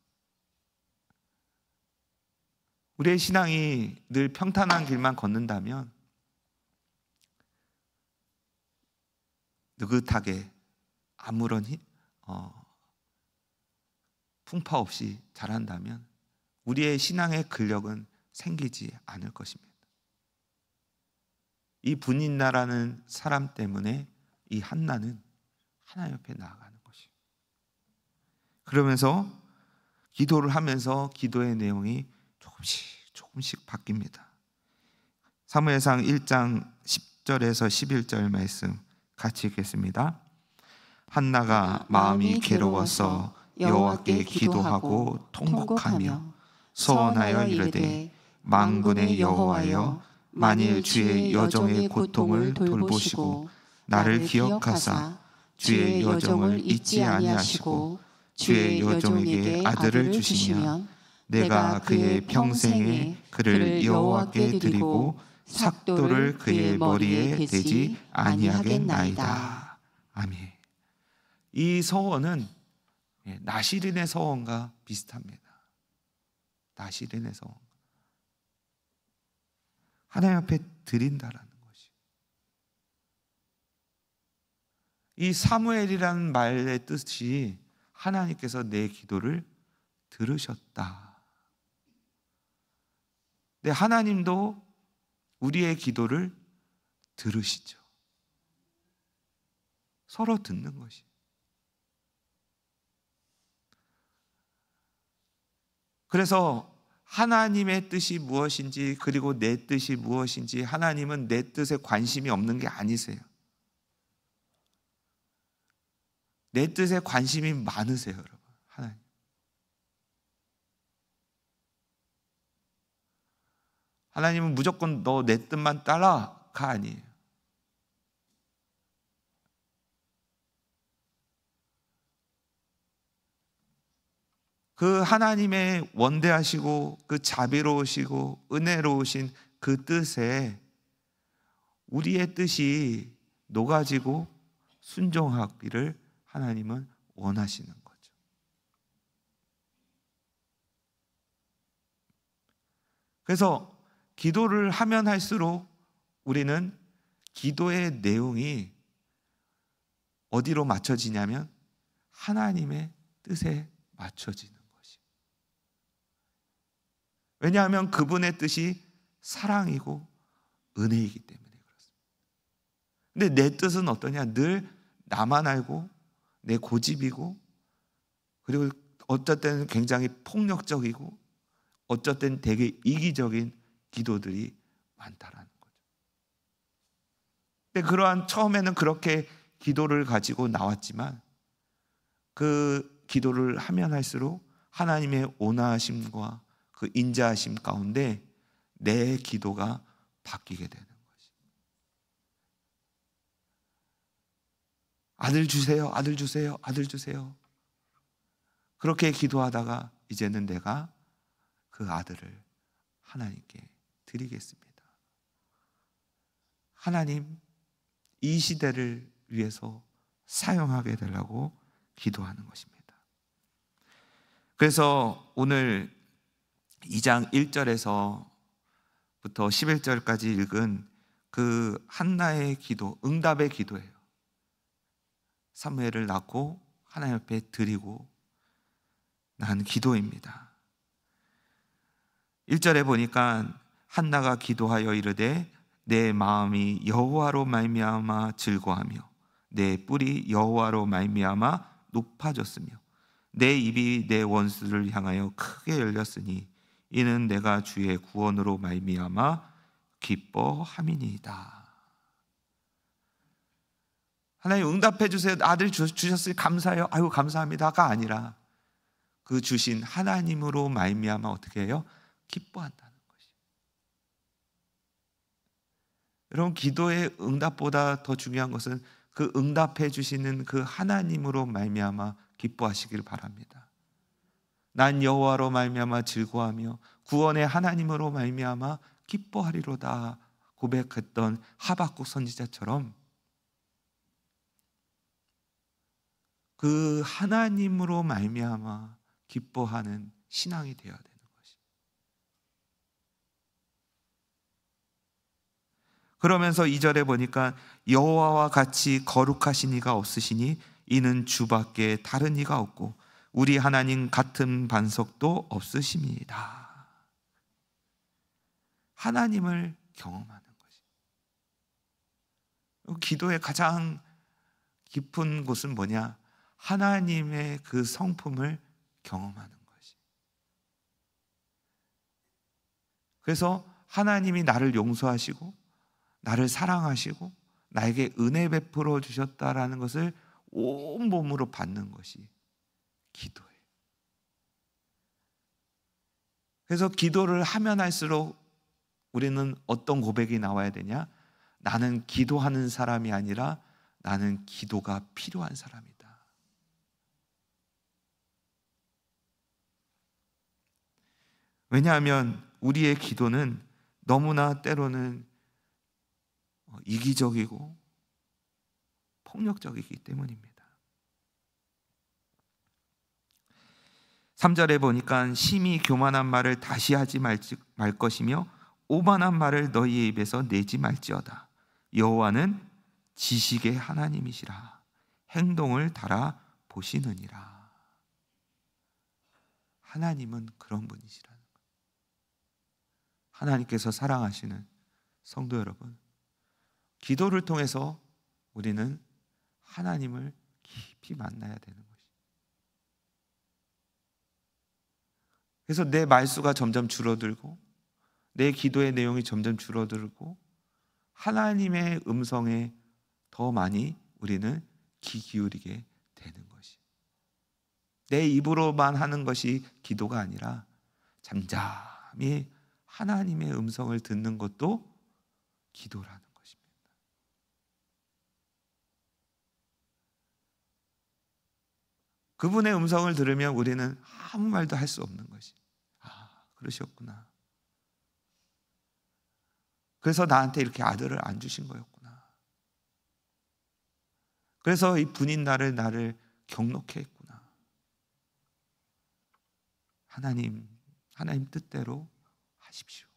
우리의 신앙이 늘 평탄한 길만 걷는다면, 느긋하게 아무런 풍파 없이 자란다면 우리의 신앙의 근력은 생기지 않을 것입니다. 이 분인나라는 사람 때문에 이 한나는 하나님 옆에 나아가는 것이에요. 그러면서 기도를 하면서 기도의 내용이 조금씩 바뀝니다. 사무엘상 1장 10절에서 11절 말씀 같이 읽겠습니다. 한나가 마음이 괴로워서 여호와께 기도하고 통곡하며 서원하여 이르되, 만군의 여호와여, 만일 주의 여종의 고통을 돌보시고 나를 기억하사 주의 여종을 잊지 아니하시고 주의 여종에게 아들을 주시면 내가 그의 평생에 그를 여호와께 드리고 삭도를 그의 머리에 대지 아니하겠나이다. 아멘. 이 서원은 나시린의 서원과 비슷합니다. 나시린의 서원, 하나님 앞에 드린다라는 것이. 이 사무엘이라는 말의 뜻이 하나님께서 내 기도를 들으셨다. 네, 하나님도 우리의 기도를 들으시죠. 서로 듣는 것이. 그래서 하나님의 뜻이 무엇인지, 그리고 내 뜻이 무엇인지, 하나님은 내 뜻에 관심이 없는 게 아니세요. 내 뜻에 관심이 많으세요, 여러분. 하나님. 하나님은 무조건 너 내 뜻만 따라가 아니에요. 그 하나님의 원대하시고 그 자비로우시고 은혜로우신 그 뜻에 우리의 뜻이 녹아지고 순종하기를 하나님은 원하시는 거죠. 그래서 기도를 하면 할수록 우리는 기도의 내용이 어디로 맞춰지냐면 하나님의 뜻에 맞춰지는 것이에요. 왜냐하면 그분의 뜻이 사랑이고 은혜이기 때문에 그렇습니다. 근데 내 뜻은 어떠냐? 늘 나만 알고 내 고집이고, 그리고 어쩔 때는 굉장히 폭력적이고, 어쩔 때는 되게 이기적인 기도들이 많다라는 거죠. 근데 그러한 처음에는 그렇게 기도를 가지고 나왔지만 그 기도를 하면 할수록 하나님의 온화하심과 그 인자하심 가운데 내 기도가 바뀌게 되는 것이. 아들 주세요, 아들 주세요, 아들 주세요. 그렇게 기도하다가 이제는 내가 그 아들을 하나님께 드리겠습니다. 하나님, 이 시대를 위해서 사용하게 되려고 기도하는 것입니다. 그래서 오늘 2장 1절에서부터 11절까지 읽은 그 한나의 기도, 응답의 기도예요. 사무엘을 낳고 하나님 앞에 드리고 난 기도입니다. 1절에 보니까 한나가 기도하여 이르되 내 마음이 여호와로 말미암아 즐거하며 내 뿔이 여호와로 말미암아 높아졌으며 내 입이 내 원수를 향하여 크게 열렸으니 이는 내가 주의 구원으로 말미암아 기뻐함이니이다. 하나님 응답해 주세요. 아들 주셨으니 감사해요. 아이고 감사합니다가 아니라 그 주신 하나님으로 말미암아 어떻게 해요? 기뻐한다는 것이. 여러분, 기도의 응답보다 더 중요한 것은 그 응답해 주시는 그 하나님으로 말미암아 기뻐하시길 바랍니다. 난 여호와로 말미암아 즐거워하며 구원의 하나님으로 말미암아 기뻐하리로다 고백했던 하박국 선지자처럼 그 하나님으로 말미암아 기뻐하는 신앙이 되어야 되는 것이. 그러면서 2절에 보니까 여호와와 같이 거룩하신 이가 없으시니 이는 주밖에 다른 이가 없고 우리 하나님 같은 반석도 없으심이다. 하나님을 경험하는 것이. 기도의 가장 깊은 곳은 뭐냐? 하나님의 그 성품을 경험하는 것이. 그래서 하나님이 나를 용서하시고 나를 사랑하시고 나에게 은혜 베풀어 주셨다라는 것을 온몸으로 받는 것이 기도예요. 그래서 기도를 하면 할수록 우리는 어떤 고백이 나와야 되냐? 나는 기도하는 사람이 아니라 나는 기도가 필요한 사람이다. 왜냐하면 우리의 기도는 너무나 때로는 이기적이고 폭력적이기 때문입니다. 3절에 보니까 심히 교만한 말을 다시 하지 말 것이며 오만한 말을 너희의 입에서 내지 말지어다. 여호와는 지식의 하나님이시라. 행동을 달아 보시느니라. 하나님은 그런 분이시라는 거예요. 하나님께서 사랑하시는 성도 여러분, 기도를 통해서 우리는 하나님을 깊이 만나야 되는 것이죠. 그래서 내 말수가 점점 줄어들고 내 기도의 내용이 점점 줄어들고 하나님의 음성에 더 많이 우리는 귀 기울이게 되는 것이. 내 입으로만 하는 것이 기도가 아니라 잠잠히 하나님의 음성을 듣는 것도 기도라는 것입니다. 그분의 음성을 들으면 우리는 아무 말도 할 수 없는 것이. 아, 그러셨구나. 그래서 나한테 이렇게 아들을 안 주신 거였구나. 그래서 이 분인 나를 경록해 했구나. 하나님 뜻대로 하십시오.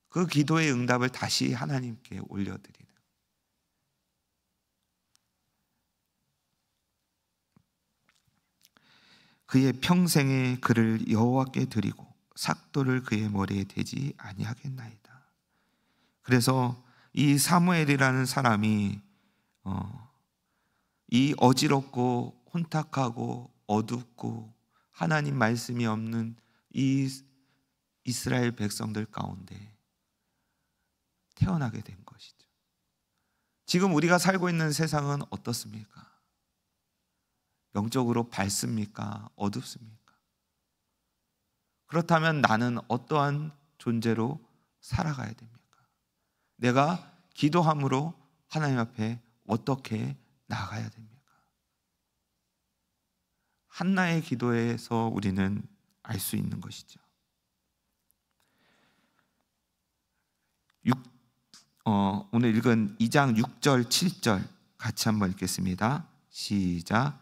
그 기도의 응답을 다시 하나님께 올려드리는. 그의 평생에 그를 여호와께 드리고 삭도를 그의 머리에 대지 아니하겠나이다. 그래서 이 사무엘이라는 사람이 이 어지럽고 혼탁하고 어둡고 하나님 말씀이 없는 이 이스라엘 백성들 가운데 태어나게 된 것이죠. 지금 우리가 살고 있는 세상은 어떻습니까? 영적으로 밝습니까? 어둡습니까? 그렇다면 나는 어떠한 존재로 살아가야 됩니까? 내가 기도함으로 하나님 앞에 어떻게 나아가야 됩니까? 한나의 기도에서 우리는 알 수 있는 것이죠. 오늘 읽은 2장 6절 7절 같이 한번 읽겠습니다. 시작.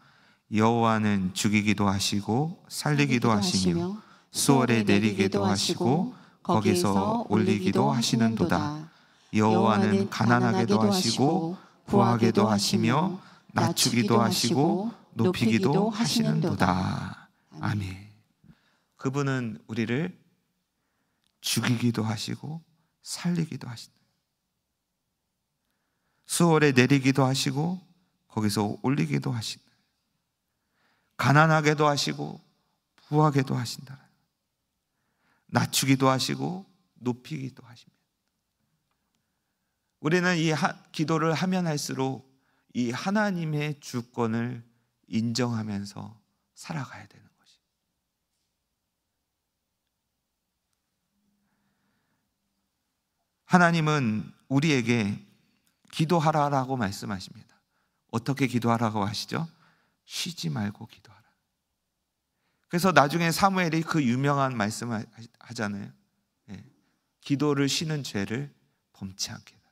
여호와는 죽이기도 하시고 살리기도 하시며 수월에 내리기도 하시고 거기서 올리기도 하시는도다. 여호와는 가난하게도 하시고 부하게도 하시며 낮추기도 하시고 높이기도 하시는도다. 아멘. 그분은 우리를 죽이기도 하시고 살리기도 하신다. 수월에 내리기도 하시고 거기서 올리기도 하신다. 가난하게도 하시고 부하게도 하신다. 낮추기도 하시고 높이기도 하십니다. 우리는 이 기도를 하면 할수록 이 하나님의 주권을 인정하면서 살아가야 되는 것이. 하나님은 우리에게 기도하라라고 말씀하십니다. 어떻게 기도하라고 하시죠? 쉬지 말고 기도하라. 그래서 나중에 사무엘이 그 유명한 말씀을 하잖아요. 기도를 쉬는 죄를 범치 않게 해라.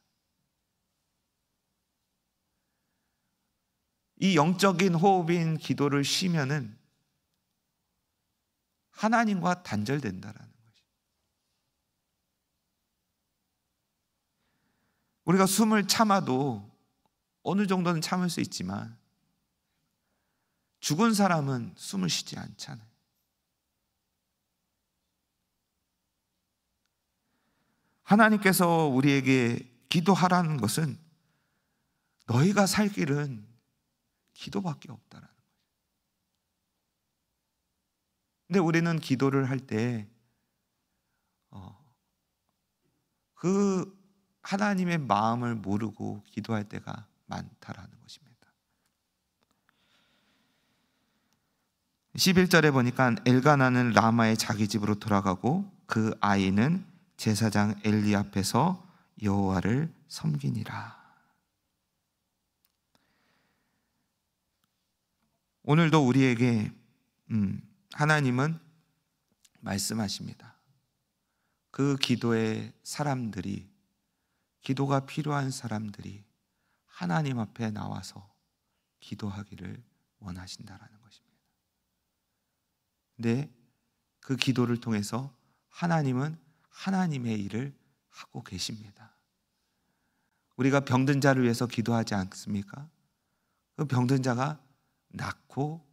이 영적인 호흡인 기도를 쉬면은 하나님과 단절된다라는 것이. 우리가 숨을 참아도 어느 정도는 참을 수 있지만 죽은 사람은 숨을 쉬지 않잖아요. 하나님께서 우리에게 기도하라는 것은 너희가 살 길은 기도밖에 없다라는 거죠. 근데 우리는 기도를 할 때 그 하나님의 마음을 모르고 기도할 때가 많다라는 것입니다. 11절에 보니까 엘가나는 라마의 자기 집으로 돌아가고 그 아이는 제사장 엘리 앞에서 여호와를 섬기니라. 오늘도 우리에게 하나님은 말씀하십니다. 그 기도의 사람들이, 기도가 필요한 사람들이 하나님 앞에 나와서 기도하기를 원하신다라는 것입니다. 근데 그 기도를 통해서 하나님은 하나님의 일을 하고 계십니다. 우리가 병든 자를 위해서 기도하지 않습니까? 그 병든 자가 낫고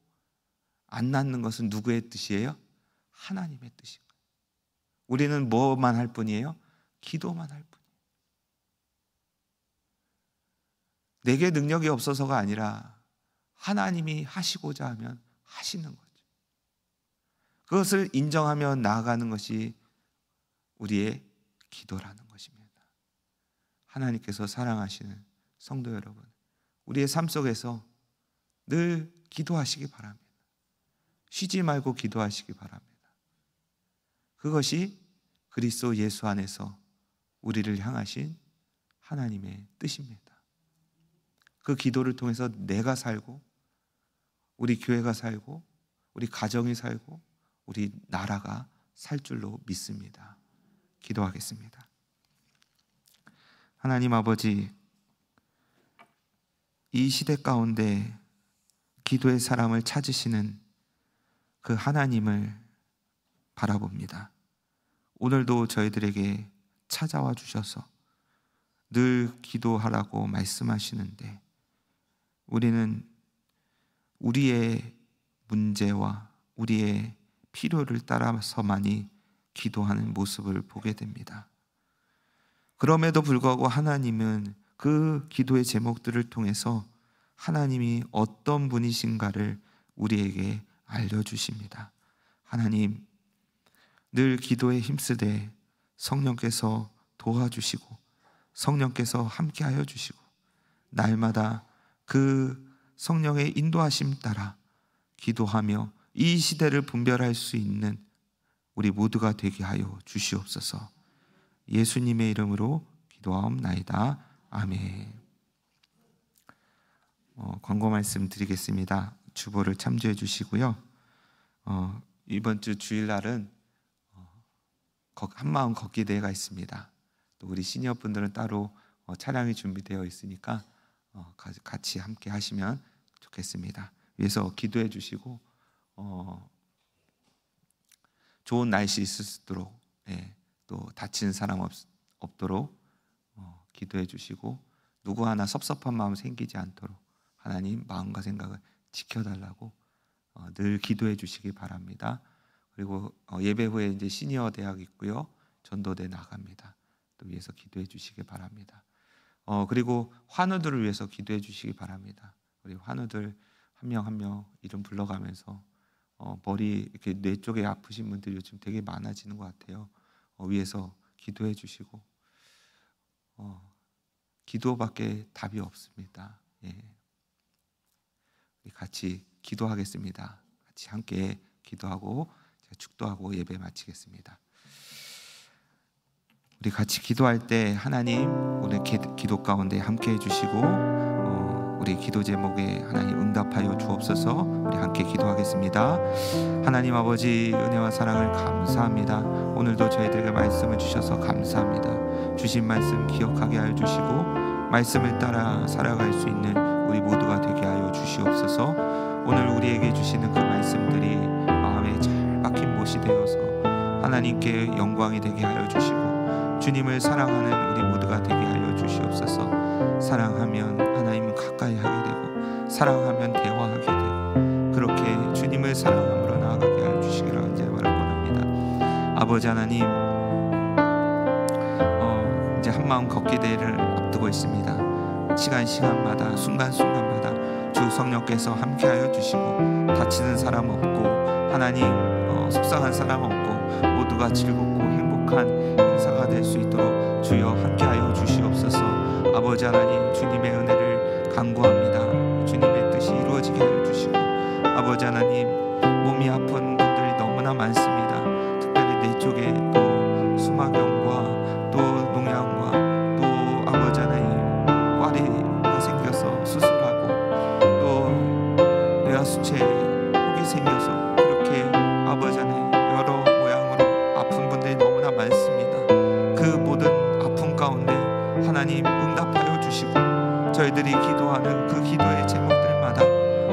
안 낫는 것은 누구의 뜻이에요? 하나님의 뜻인 거예요. 우리는 뭐만 할 뿐이에요? 기도만 할 뿐이에요. 내게 능력이 없어서가 아니라 하나님이 하시고자 하면 하시는 거죠. 그것을 인정하며 나아가는 것이 우리의 기도라는 것입니다. 하나님께서 사랑하시는 성도 여러분, 우리의 삶 속에서 늘 기도하시기 바랍니다. 쉬지 말고 기도하시기 바랍니다. 그것이 그리스도 예수 안에서 우리를 향하신 하나님의 뜻입니다. 그 기도를 통해서 내가 살고, 우리 교회가 살고, 우리 가정이 살고, 우리 나라가 살 줄로 믿습니다. 기도하겠습니다. 하나님 아버지, 이 시대 가운데 기도의 사람을 찾으시는 그 하나님을 바라봅니다. 오늘도 저희들에게 찾아와 주셔서 늘 기도하라고 말씀하시는데 우리는 우리의 문제와 우리의 필요를 따라서만이 기도하는 모습을 보게 됩니다. 그럼에도 불구하고 하나님은 그 기도의 제목들을 통해서 하나님이 어떤 분이신가를 우리에게 알려주십니다. 하나님, 늘 기도에 힘쓰되 성령께서 도와주시고 성령께서 함께하여 주시고 날마다 그 성령의 인도하심 따라 기도하며 이 시대를 분별할 수 있는 우리 모두가 되게 하여 주시옵소서. 예수님의 이름으로 기도하옵나이다. 아멘. 광고 말씀 드리겠습니다. 주보를 참조해 주시고요. 이번 주 주일날은 한마음 걷기 대회가 있습니다. 또 우리 시니어 분들은 따로 차량이 준비되어 있으니까 같이 함께 하시면 좋겠습니다. 위에서 기도해 주시고 좋은 날씨 있을수록 또 다치는 사람 없도록 기도해 주시고 누구 하나 섭섭한 마음 생기지 않도록 하나님 마음과 생각을 지켜달라고 늘 기도해 주시기 바랍니다. 그리고 예배 후에 이제 시니어 대학 있고요, 전도대 나갑니다. 또 위해서 기도해 주시기 바랍니다. 그리고 환우들을 위해서 기도해 주시기 바랍니다. 우리 환우들 한 명 한 명 이름 불러가면서 머리 이렇게 뇌 쪽에 아프신 분들이 요즘 되게 많아지는 것 같아요. 위해서 기도해 주시고 기도밖에 답이 없습니다. 우리 같이 기도하겠습니다. 같이 함께 기도하고 제가 축도하고 예배 마치겠습니다. 우리 같이 기도할 때 하나님 오늘 기도 가운데 함께 해주시고 우리 기도 제목에 하나님 응답하여 주옵소서. 우리 함께 기도하겠습니다. 하나님 아버지 은혜와 사랑을 감사합니다. 오늘도 저희들에게 말씀을 주셔서 감사합니다. 주신 말씀 기억하게 하여 주시고 말씀을 따라 살아갈 수 있는 우리 모두가 되게 하여 주시옵소서. 오늘 우리에게 주시는 그 말씀들이 마음에 잘 박힌 못이 되어서 하나님께 영광이 되게 하여 주시고 주님을 사랑하는 우리 모두가 되게 하여 주시옵소서. 사랑하면 하나님은 가까이 하게 되고 사랑하면 대화하게 되고 그렇게 주님을 사랑함으로 나아가게 하여 주시기를 언제나 원합니다. 아버지 하나님, 이제 한마음 걷기 대회를 앞두고 있습니다. 시간마다 순간순간마다 주 성령께서 함께하여 주시고 다치는 사람 없고 하나님 속상한 사람 없고 모두가 즐겁고 행복한 행사가 될 수 있도록 주여 함께하여 주시옵소서. 아버지 하나님, 주님의 은혜를 간구합니다. 주님의 뜻이 이루어지게 하여 주시고 아버지 하나님, 몸이 아픈 분들이 너무나 많습니다. 특별히 뇌 쪽에 또 수막염과 또 농양과 또 아버지 하나님 꽈리가 생겨서 수술하고 또 뇌하수체 혹이 생겨서 그렇게 아버지 하나님 여러 모양으로 아픈 분들이 너무나 많습니다. 그 모든 아픔 가운데 하나님 응답하여 주시고 저희들이 기도하는 그 기도의 제목들마다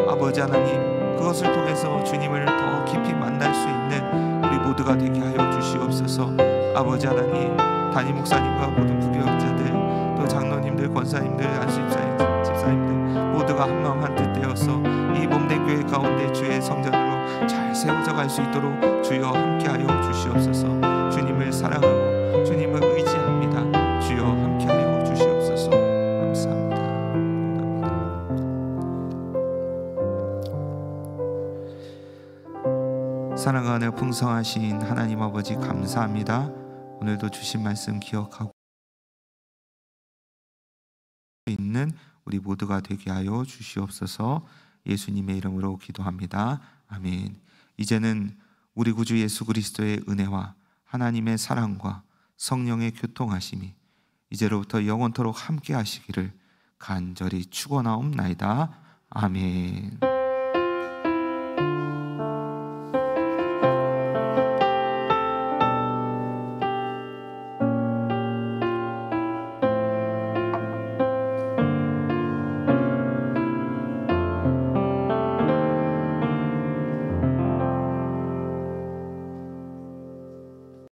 아버지 하나님 그것을 통해서 주님을 더 깊이 만날 수 있는 우리 모두가 되게 하여 주시옵소서. 아버지 하나님, 담임 목사님과 모든 부교역자들 또 장로님들, 권사님들, 집사님들 모두가 한마음 한뜻 되어서 이 몸된 교회 가운데 주의 성전으로 잘 세워져 갈 수 있도록 주여 함께하여 주시옵소서. 주님을 사랑하고 주님을 의지합니다. 주여 함께하여 주시옵소서. 감사합니다. 사랑하는 풍성하신 하나님 아버지 감사합니다. 오늘도 주신 말씀 기억하고 있는 우리 모두가 되게 하여 주시옵소서. 예수님의 이름으로 기도합니다. 아멘. 이제는 우리 구주 예수 그리스도의 은혜와 하나님의 사랑과 성령의 교통하심이 이제로부터 영원토록 함께 하시기를 간절히 축원하옵나이다. 아멘.